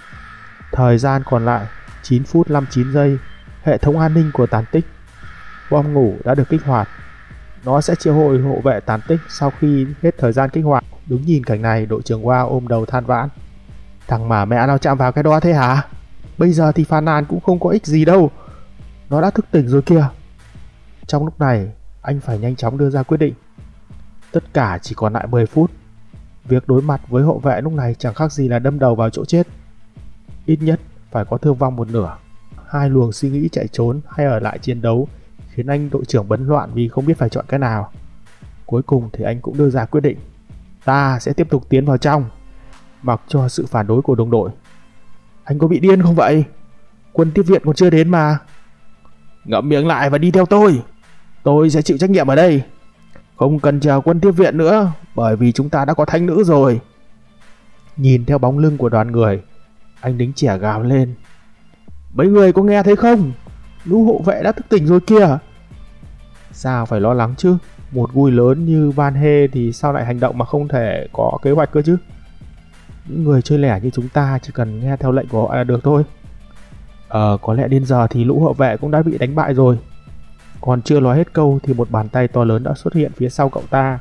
Thời gian còn lại 9 phút 59 giây. Hệ thống an ninh của tàn tích. Bom ngủ đã được kích hoạt. Nó sẽ triệu hồi hộ vệ tàn tích sau khi hết thời gian kích hoạt. Đứng nhìn cảnh này, đội trưởng Wow ôm đầu than vãn. Thằng mà mẹ nào chạm vào cái đó thế hả? Bây giờ thì phàn nàn cũng không có ích gì đâu. Nó đã thức tỉnh rồi kìa. Trong lúc này, anh phải nhanh chóng đưa ra quyết định. Tất cả chỉ còn lại 10 phút. Việc đối mặt với hộ vệ lúc này chẳng khác gì là đâm đầu vào chỗ chết. Ít nhất phải có thương vong một nửa. Hai luồng suy nghĩ chạy trốn hay ở lại chiến đấu khiến anh đội trưởng bấn loạn vì không biết phải chọn cái nào. Cuối cùng thì anh cũng đưa ra quyết định. Ta sẽ tiếp tục tiến vào trong, mặc cho sự phản đối của đồng đội. Anh có bị điên không vậy? Quân tiếp viện còn chưa đến mà. Ngậm miệng lại và đi theo tôi. Tôi sẽ chịu trách nhiệm ở đây. Không cần chờ quân tiếp viện nữa, bởi vì chúng ta đã có thánh nữ rồi. Nhìn theo bóng lưng của đoàn người, anh lính trẻ gào lên. Mấy người có nghe thấy không? Lũ hộ vệ đã thức tỉnh rồi kìa. Sao phải lo lắng chứ? Một vui lớn như Van Hê thì sao lại hành động mà không thể có kế hoạch cơ chứ? Những người chơi lẻ như chúng ta chỉ cần nghe theo lệnh của họ là được thôi. Có lẽ đến giờ thì lũ hộ vệ cũng đã bị đánh bại rồi. Còn chưa nói hết câu thì một bàn tay to lớn đã xuất hiện phía sau cậu ta.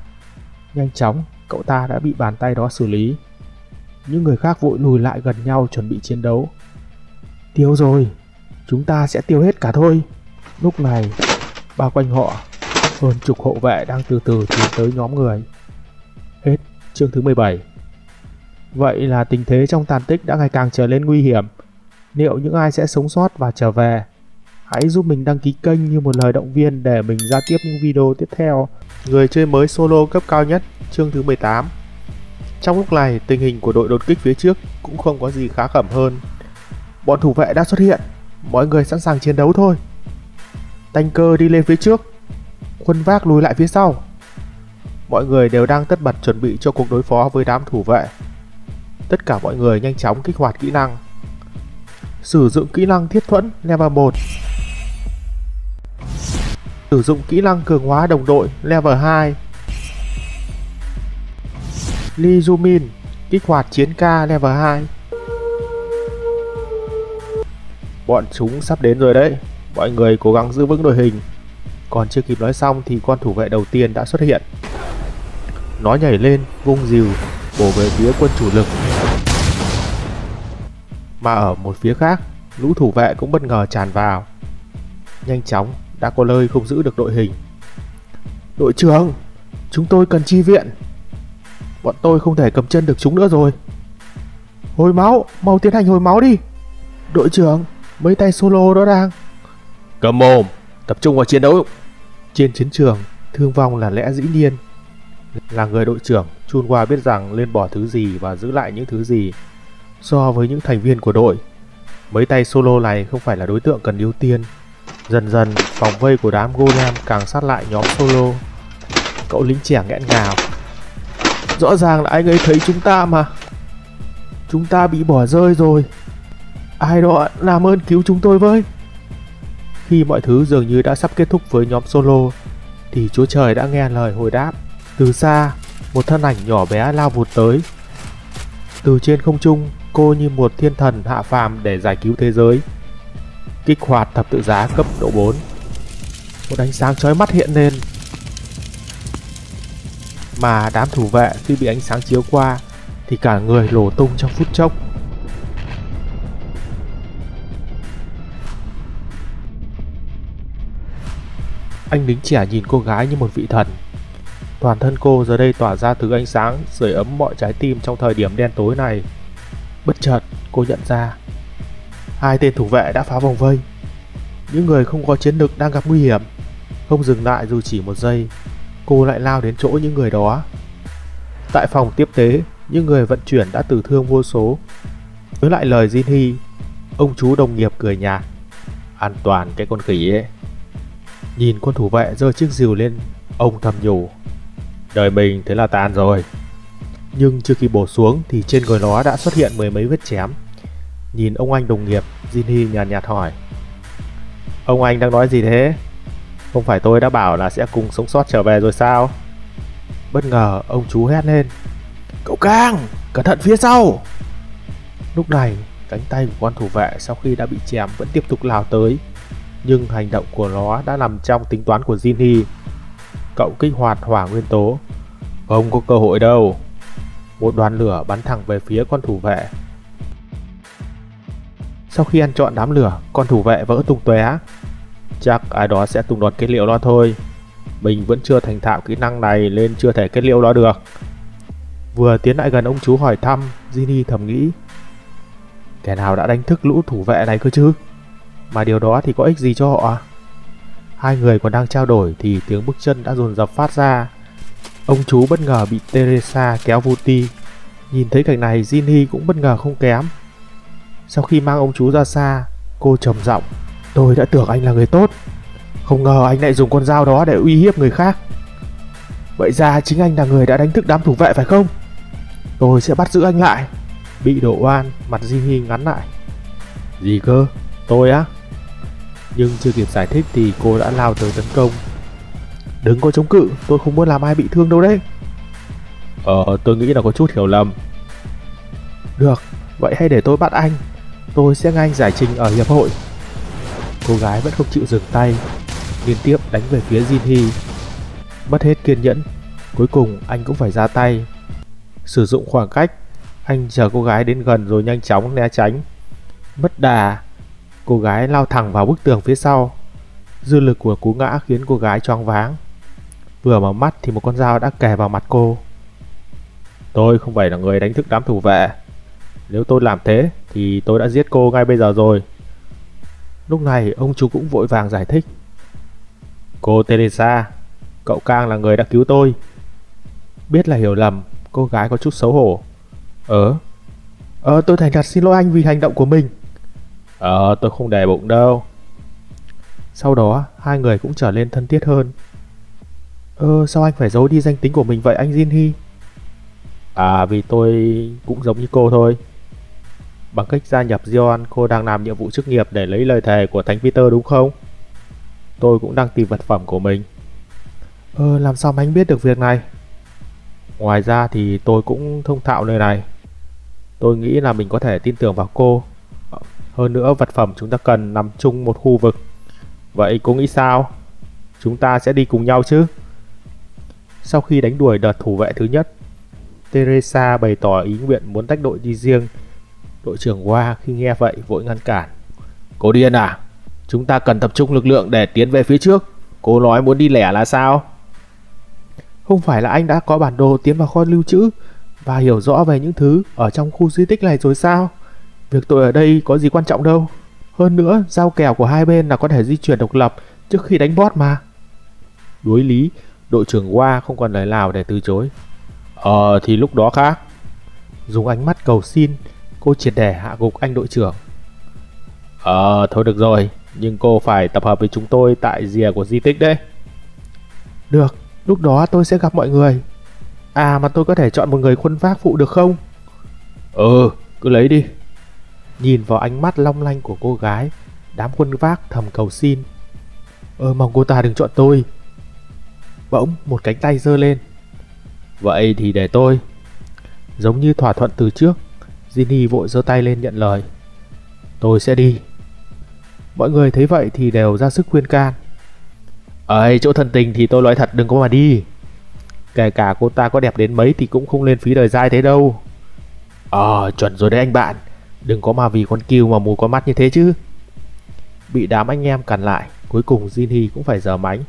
Nhanh chóng, cậu ta đã bị bàn tay đó xử lý. Những người khác vội lùi lại gần nhau chuẩn bị chiến đấu. Tiêu rồi, chúng ta sẽ tiêu hết cả thôi. Lúc này, bao quanh họ, hơn chục hộ vệ đang từ từ tiến tới nhóm người. Hết chương thứ 17. Vậy là tình thế trong tàn tích đã ngày càng trở nên nguy hiểm. Liệu những ai sẽ sống sót và trở về? Hãy giúp mình đăng ký kênh như một lời động viên để mình ra tiếp những video tiếp theo. Người chơi mới solo cấp cao nhất, chương thứ 18. Trong lúc này, tình hình của đội đột kích phía trước cũng không có gì khá khẩm hơn. Bọn thủ vệ đã xuất hiện, mọi người sẵn sàng chiến đấu thôi. Tanker đi lên phía trước, khuân vác lùi lại phía sau. Mọi người đều đang tất bật chuẩn bị cho cuộc đối phó với đám thủ vệ. Tất cả mọi người nhanh chóng kích hoạt kỹ năng. Sử dụng kỹ năng thiết thuẫn level 1. Sử dụng kỹ năng cường hóa đồng đội level 2. Lee Jumin kích hoạt chiến ca level 2. Bọn chúng sắp đến rồi đấy, mọi người cố gắng giữ vững đội hình. Còn chưa kịp nói xong thì con thủ vệ đầu tiên đã xuất hiện. Nó nhảy lên, vung rìu, bổ về phía quân chủ lực. Mà ở một phía khác, lũ thủ vệ cũng bất ngờ tràn vào. Nhanh chóng, đã có nơi không giữ được đội hình. Đội trưởng, chúng tôi cần chi viện. Bọn tôi không thể cầm chân được chúng nữa rồi. Hồi máu, mau tiến hành hồi máu đi. Đội trưởng, mấy tay solo đó đang... Cầm mồm, tập trung vào chiến đấu. Trên chiến trường, thương vong là lẽ dĩ nhiên. Là người đội trưởng, Chunhwa biết rằng nên bỏ thứ gì và giữ lại những thứ gì. So với những thành viên của đội, mấy tay solo này không phải là đối tượng cần ưu tiên. Dần dần, vòng vây của đám golem càng sát lại nhóm solo. Cậu lính trẻ nghẹn ngào. Rõ ràng là anh ấy thấy chúng ta mà. Chúng ta bị bỏ rơi rồi. Ai đó làm ơn cứu chúng tôi với. Khi mọi thứ dường như đã sắp kết thúc với nhóm solo, thì Chúa Trời đã nghe lời hồi đáp. Từ xa, một thân ảnh nhỏ bé lao vụt tới. Từ trên không trung, cô như một thiên thần hạ phàm để giải cứu thế giới. Kích hoạt thập tự giá cấp độ 4. Một ánh sáng chói mắt hiện lên. Mà đám thủ vệ khi bị ánh sáng chiếu qua thì cả người nổ tung trong phút chốc. Anh lính trẻ nhìn cô gái như một vị thần. Toàn thân cô giờ đây tỏa ra thứ ánh sáng sưởi ấm mọi trái tim trong thời điểm đen tối này. Bất chợt cô nhận ra hai tên thủ vệ đã phá vòng vây. Những người không có chiến lực đang gặp nguy hiểm. Không dừng lại dù chỉ một giây, cô lại lao đến chỗ những người đó. Tại phòng tiếp tế, những người vận chuyển đã tử thương vô số. Nhớ lại lời Jinhee, ông chú đồng nghiệp cười nhạt. An toàn cái con khỉ ấy. Nhìn con thủ vệ giơ chiếc rìu lên, ông thầm nhủ. Đời mình thế là tàn rồi. Nhưng chưa kịp bổ xuống thì trên người nó đã xuất hiện mười mấy vết chém. Nhìn ông anh đồng nghiệp, Jinhee nhàn nhạt hỏi. Ông anh đang nói gì thế? Không phải tôi đã bảo là sẽ cùng sống sót trở về rồi sao? Bất ngờ ông chú hét lên. Cậu Cang, cẩn thận phía sau. Lúc này cánh tay của con thủ vệ sau khi đã bị chém vẫn tiếp tục lao tới. Nhưng hành động của nó đã nằm trong tính toán của Jinhee. Cậu kích hoạt hỏa nguyên tố. Không có cơ hội đâu. Một đoàn lửa bắn thẳng về phía con thủ vệ. Sau khi ăn trọn đám lửa, con thủ vệ vỡ tung tóe. Chắc ai đó sẽ tung đòn kết liễu nó thôi. Mình vẫn chưa thành thạo kỹ năng này nên chưa thể kết liễu nó được. Vừa tiến lại gần ông chú hỏi thăm, Jinhee thầm nghĩ. Kẻ nào đã đánh thức lũ thủ vệ này cơ chứ? Mà điều đó thì có ích gì cho họ? Hai người còn đang trao đổi thì tiếng bước chân đã dồn dập phát ra. Ông chú bất ngờ bị Teresa kéo Vuti. Nhìn thấy cảnh này, Jinhee cũng bất ngờ không kém. Sau khi mang ông chú ra xa, cô trầm giọng. Tôi đã tưởng anh là người tốt, không ngờ anh lại dùng con dao đó để uy hiếp người khác. Vậy ra chính anh là người đã đánh thức đám thủ vệ phải không? Tôi sẽ bắt giữ anh lại. Bị đổ oan, mặt Jinhee ngắn lại. Gì cơ? Tôi á? Nhưng chưa kịp giải thích thì cô đã lao tới tấn công. Đừng có chống cự, tôi không muốn làm ai bị thương đâu đấy. Tôi nghĩ là có chút hiểu lầm. Được, vậy hãy để tôi bắt anh. tôi sẽ ngay giải trình ở hiệp hội. Cô gái vẫn không chịu dừng tay, liên tiếp đánh về phía Jinhee. Mất hết kiên nhẫn, cuối cùng anh cũng phải ra tay. Sử dụng khoảng cách, anh chờ cô gái đến gần rồi nhanh chóng né tránh. Mất đà, cô gái lao thẳng vào bức tường phía sau. Dư lực của cú ngã khiến cô gái choáng váng. Vừa mở mắt thì một con dao đã kề vào mặt cô. Tôi không phải là người đánh thức đám thủ vệ. Nếu tôi làm thế thì tôi đã giết cô ngay bây giờ rồi. Lúc này ông chú cũng vội vàng giải thích. Cô Teresa, cậu Cang là người đã cứu tôi. Biết là hiểu lầm, cô gái có chút xấu hổ. Tôi thành thật xin lỗi anh vì hành động của mình. Tôi không để bụng đâu. Sau đó hai người cũng trở nên thân thiết hơn. Sao anh phải giấu đi danh tính của mình vậy anh Jinhee? Vì tôi cũng giống như cô thôi. Bằng cách gia nhập Zion, cô đang làm nhiệm vụ chức nghiệp để lấy lời thề của Thánh Peter đúng không? Tôi cũng đang tìm vật phẩm của mình. Làm sao mà anh biết được việc này? Ngoài ra thì tôi cũng thông thạo nơi này. Tôi nghĩ là mình có thể tin tưởng vào cô. Hơn nữa vật phẩm chúng ta cần nằm chung một khu vực. Vậy cô nghĩ sao? Chúng ta sẽ đi cùng nhau chứ? Sau khi đánh đuổi đợt thủ vệ thứ nhất, Teresa bày tỏ ý nguyện muốn tách đội đi riêng. Đội trưởng Hoa khi nghe vậy vội ngăn cản. Cô điên à? Chúng ta cần tập trung lực lượng để tiến về phía trước. Cô nói muốn đi lẻ là sao? Không phải là anh đã có bản đồ tiến vào kho lưu trữ và hiểu rõ về những thứ ở trong khu di tích này rồi sao? Việc tôi ở đây có gì quan trọng đâu. Hơn nữa, giao kèo của hai bên là có thể di chuyển độc lập trước khi đánh boss mà. Đối lý, đội trưởng Hoa không còn lời nào để từ chối. Thì lúc đó khác. Dùng ánh mắt cầu xin, cô triệt để hạ gục anh đội trưởng. Thôi được rồi, nhưng cô phải tập hợp với chúng tôi tại rìa của di tích đấy. Được, lúc đó tôi sẽ gặp mọi người. Mà tôi có thể chọn một người khuân vác phụ được không? Cứ lấy đi. Nhìn vào ánh mắt long lanh của cô gái, đám khuân vác thầm cầu xin. Mong cô ta đừng chọn tôi. Bỗng một cánh tay giơ lên. Vậy thì để tôi. Giống như thỏa thuận từ trước, Jinhee vội giơ tay lên nhận lời. Tôi sẽ đi. Mọi người thấy vậy thì đều ra sức khuyên can. Chỗ thân tình thì tôi nói thật đừng có mà đi. Kể cả cô ta có đẹp đến mấy thì cũng không lên phí đời dai thế đâu. Chuẩn rồi đấy anh bạn. Đừng có mà vì con cừu mà mù con mắt như thế chứ. Bị đám anh em cản lại, cuối cùng Jinhee cũng phải giở mánh.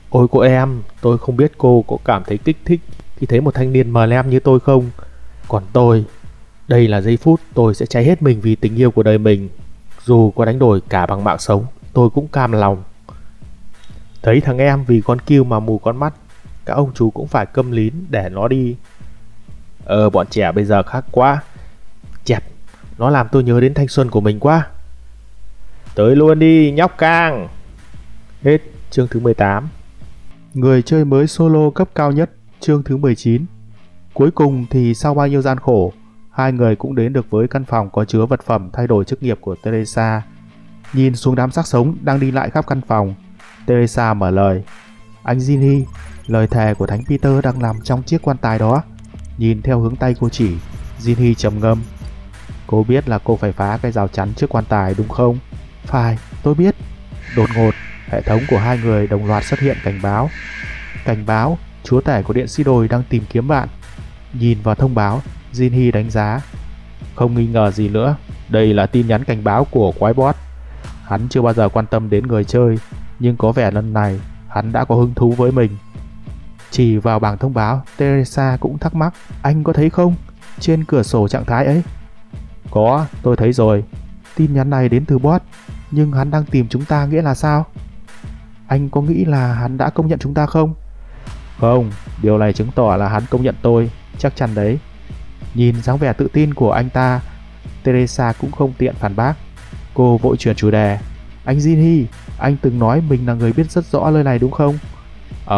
Ôi cô em, tôi không biết cô có cảm thấy kích thích khi thấy một thanh niên mờ lem như tôi không? Còn tôi, đây là giây phút tôi sẽ cháy hết mình vì tình yêu của đời mình. Dù có đánh đổi cả bằng mạng sống, tôi cũng cam lòng. Thấy thằng em vì con cừu mà mù con mắt, các ông chú cũng phải câm lín để nó đi. Bọn trẻ bây giờ khác quá. Chẹp, nó làm tôi nhớ đến thanh xuân của mình quá. Tới luôn đi nhóc Cang. Hết chương thứ 18. Người chơi mới solo cấp cao nhất chương thứ 19. Cuối cùng thì sau bao nhiêu gian khổ, hai người cũng đến được với căn phòng có chứa vật phẩm thay đổi chức nghiệp của Teresa. Nhìn xuống đám xác sống đang đi lại khắp căn phòng, Teresa mở lời. Anh Jinhee, lời thề của Thánh Peter đang nằm trong chiếc quan tài đó. Nhìn theo hướng tay cô chỉ, Jinhee trầm ngâm. Cô biết là cô phải phá cái rào chắn trước quan tài đúng không? Phải, tôi biết. Đột ngột, hệ thống của hai người đồng loạt xuất hiện cảnh báo. Cảnh báo, chúa tể của điện sĩ đồi đang tìm kiếm bạn. Nhìn vào thông báo, Jinhee đánh giá. Không nghi ngờ gì nữa, đây là tin nhắn cảnh báo của quái boss. Hắn chưa bao giờ quan tâm đến người chơi, nhưng có vẻ lần này hắn đã có hứng thú với mình. Chỉ vào bảng thông báo, Teresa cũng thắc mắc. Anh có thấy không? Trên cửa sổ trạng thái ấy. Có, tôi thấy rồi. Tin nhắn này đến từ boss, nhưng hắn đang tìm chúng ta nghĩa là sao? Anh có nghĩ là hắn đã công nhận chúng ta không? Không, điều này chứng tỏ là hắn công nhận tôi, chắc chắn đấy. Nhìn dáng vẻ tự tin của anh ta, Teresa cũng không tiện phản bác. Cô vội chuyển chủ đề. Anh Jinhee, anh từng nói mình là người biết rất rõ nơi này đúng không?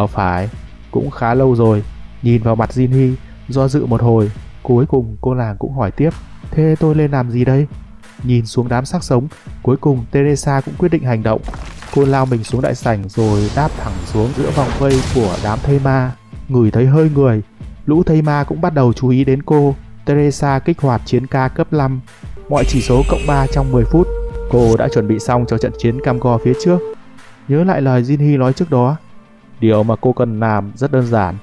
Phải, cũng khá lâu rồi. Nhìn vào mặt Jinhee, do dự một hồi, cuối cùng cô nàng cũng hỏi tiếp. Thế tôi nên làm gì đây? Nhìn xuống đám xác sống, cuối cùng Teresa cũng quyết định hành động. Cô lao mình xuống đại sảnh rồi đáp thẳng xuống giữa vòng vây của đám thây ma. Ngửi thấy hơi người, lũ thây ma cũng bắt đầu chú ý đến cô. Teresa kích hoạt chiến ca cấp 5. mọi chỉ số cộng 3 trong 10 phút. Cô đã chuẩn bị xong cho trận chiến cam go phía trước. Nhớ lại lời Jinhee nói trước đó, điều mà cô cần làm rất đơn giản,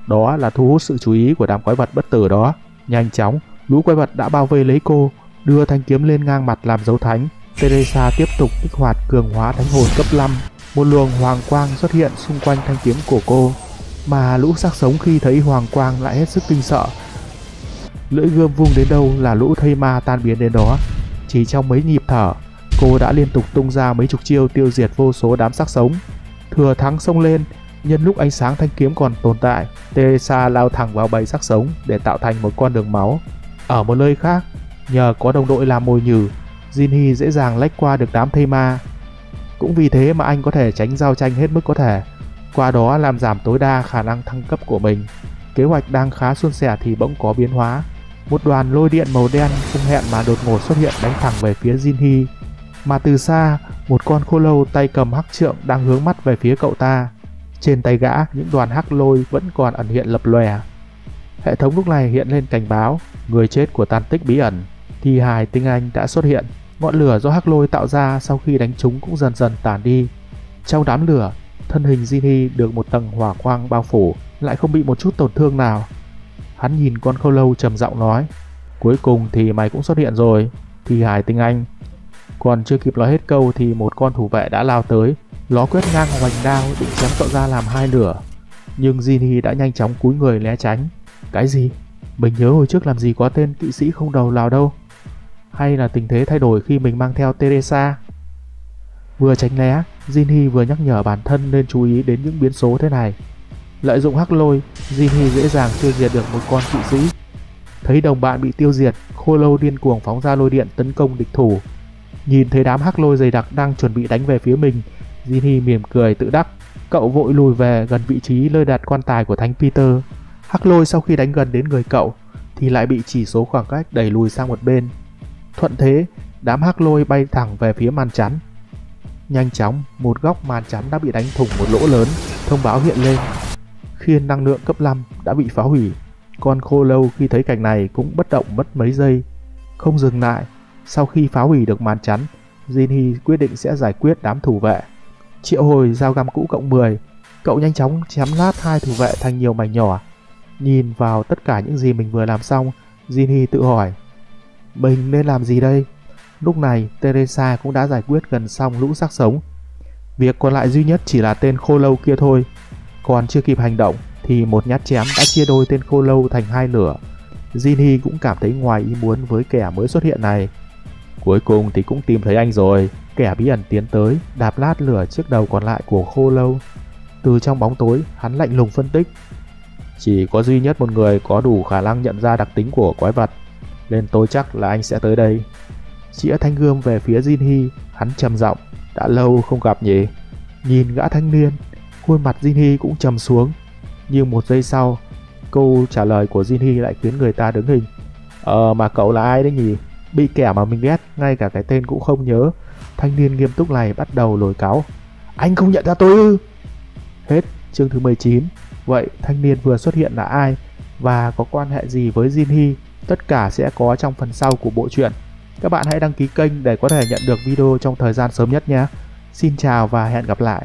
đó là thu hút sự chú ý của đám quái vật bất tử đó. Nhanh chóng, lũ quái vật đã bao vây lấy cô, đưa thanh kiếm lên ngang mặt làm dấu thánh. Teresa tiếp tục kích hoạt cường hóa thánh hồn cấp 5. Một luồng hoàng quang xuất hiện xung quanh thanh kiếm của cô, mà lũ xác sống khi thấy hoàng quang lại hết sức kinh sợ. Lưỡi gươm vung đến đâu là lũ thây ma tan biến đến đó. Chỉ trong mấy nhịp thở, cô đã liên tục tung ra mấy chục chiêu tiêu diệt vô số đám xác sống. Thừa thắng xông lên, nhân lúc ánh sáng thanh kiếm còn tồn tại, Teresa lao thẳng vào bầy xác sống để tạo thành một con đường máu. Ở một nơi khác, nhờ có đồng đội làm mồi nhử, Jinhee dễ dàng lách qua được đám thây ma. Cũng vì thế mà anh có thể tránh giao tranh hết mức có thể, qua đó làm giảm tối đa khả năng thăng cấp của mình. Kế hoạch đang khá suôn sẻ thì bỗng có biến hóa. Một đoàn lôi điện màu đen không hẹn mà đột ngột xuất hiện đánh thẳng về phía Jinhee. Mà từ xa, một con khô lâu tay cầm hắc trượng đang hướng mắt về phía cậu ta. Trên tay gã, những đoàn hắc lôi vẫn còn ẩn hiện lập lòe. Hệ thống lúc này hiện lên cảnh báo người chết của tàn tích bí ẩn. Thi hài tinh anh đã xuất hiện. Ngọn lửa do hắc lôi tạo ra sau khi đánh trúng cũng dần dần tàn đi. Trong đám lửa, thân hình Jinhee được một tầng hỏa quang bao phủ, lại không bị một chút tổn thương nào. Hắn nhìn con khô lâu trầm giọng nói, cuối cùng thì mày cũng xuất hiện rồi, thi hài tinh anh. Còn chưa kịp nói hết câu thì một con thủ vệ đã lao tới, ló quét ngang hoành đao định chém cậu ra làm hai nửa. Nhưng Jinhee đã nhanh chóng cúi người né tránh. Cái gì? Mình nhớ hồi trước làm gì có tên kỵ sĩ không đầu nào đâu. Hay là tình thế thay đổi khi mình mang theo Teresa? Vừa tránh né, Jinhee vừa nhắc nhở bản thân nên chú ý đến những biến số thế này. Lợi dụng hắc lôi, Jinhee dễ dàng tiêu diệt được một con kỵ sĩ. Thấy đồng bạn bị tiêu diệt, khô lâu điên cuồng phóng ra lôi điện tấn công địch thủ. Nhìn thấy đám hắc lôi dày đặc đang chuẩn bị đánh về phía mình, Jinhee mỉm cười tự đắc. Cậu vội lùi về gần vị trí nơi đặt quan tài của Thánh Peter. Hắc lôi sau khi đánh gần đến người cậu thì lại bị chỉ số khoảng cách đẩy lùi sang một bên. Thuận thế, đám hắc lôi bay thẳng về phía màn chắn. Nhanh chóng, một góc màn chắn đã bị đánh thủng một lỗ lớn, thông báo hiện lên. Khiên năng lượng cấp 5 đã bị phá hủy. Con khô lâu khi thấy cảnh này cũng bất động mất mấy giây, không dừng lại. Sau khi phá hủy được màn chắn, Jinhee quyết định sẽ giải quyết đám thủ vệ. Triệu hồi dao găm cũ cộng 10, cậu nhanh chóng chém nát hai thủ vệ thành nhiều mảnh nhỏ. Nhìn vào tất cả những gì mình vừa làm xong, Jinhee tự hỏi, mình nên làm gì đây? Lúc này Teresa cũng đã giải quyết gần xong lũ xác sống. Việc còn lại duy nhất chỉ là tên khô lâu kia thôi. Còn chưa kịp hành động thì một nhát chém đã chia đôi tên khô lâu thành hai nửa. Jinhee cũng cảm thấy ngoài ý muốn với kẻ mới xuất hiện này. Cuối cùng thì cũng tìm thấy anh rồi. Kẻ bí ẩn tiến tới, đạp lát lửa chiếc đầu còn lại của khô lâu. Từ trong bóng tối, hắn lạnh lùng phân tích, chỉ có duy nhất một người có đủ khả năng nhận ra đặc tính của quái vật, nên tôi chắc là anh sẽ tới đây. Chĩa thanh gươm về phía Jinhee, hắn trầm giọng, đã lâu không gặp nhỉ? Nhìn gã thanh niên, khuôn mặt Jinhee cũng trầm xuống. Nhưng một giây sau, câu trả lời của Jinhee lại khiến người ta đứng hình. Mà cậu là ai đấy nhỉ? Bị kẻ mà mình ghét, ngay cả cái tên cũng không nhớ. Thanh niên nghiêm túc này bắt đầu nổi cáu. Anh không nhận ra tôi ư? Hết chương thứ 19. Vậy thanh niên vừa xuất hiện là ai? Và có quan hệ gì với Jinhee? Tất cả sẽ có trong phần sau của bộ truyện. Các bạn hãy đăng ký kênh để có thể nhận được video trong thời gian sớm nhất nhé. Xin chào và hẹn gặp lại.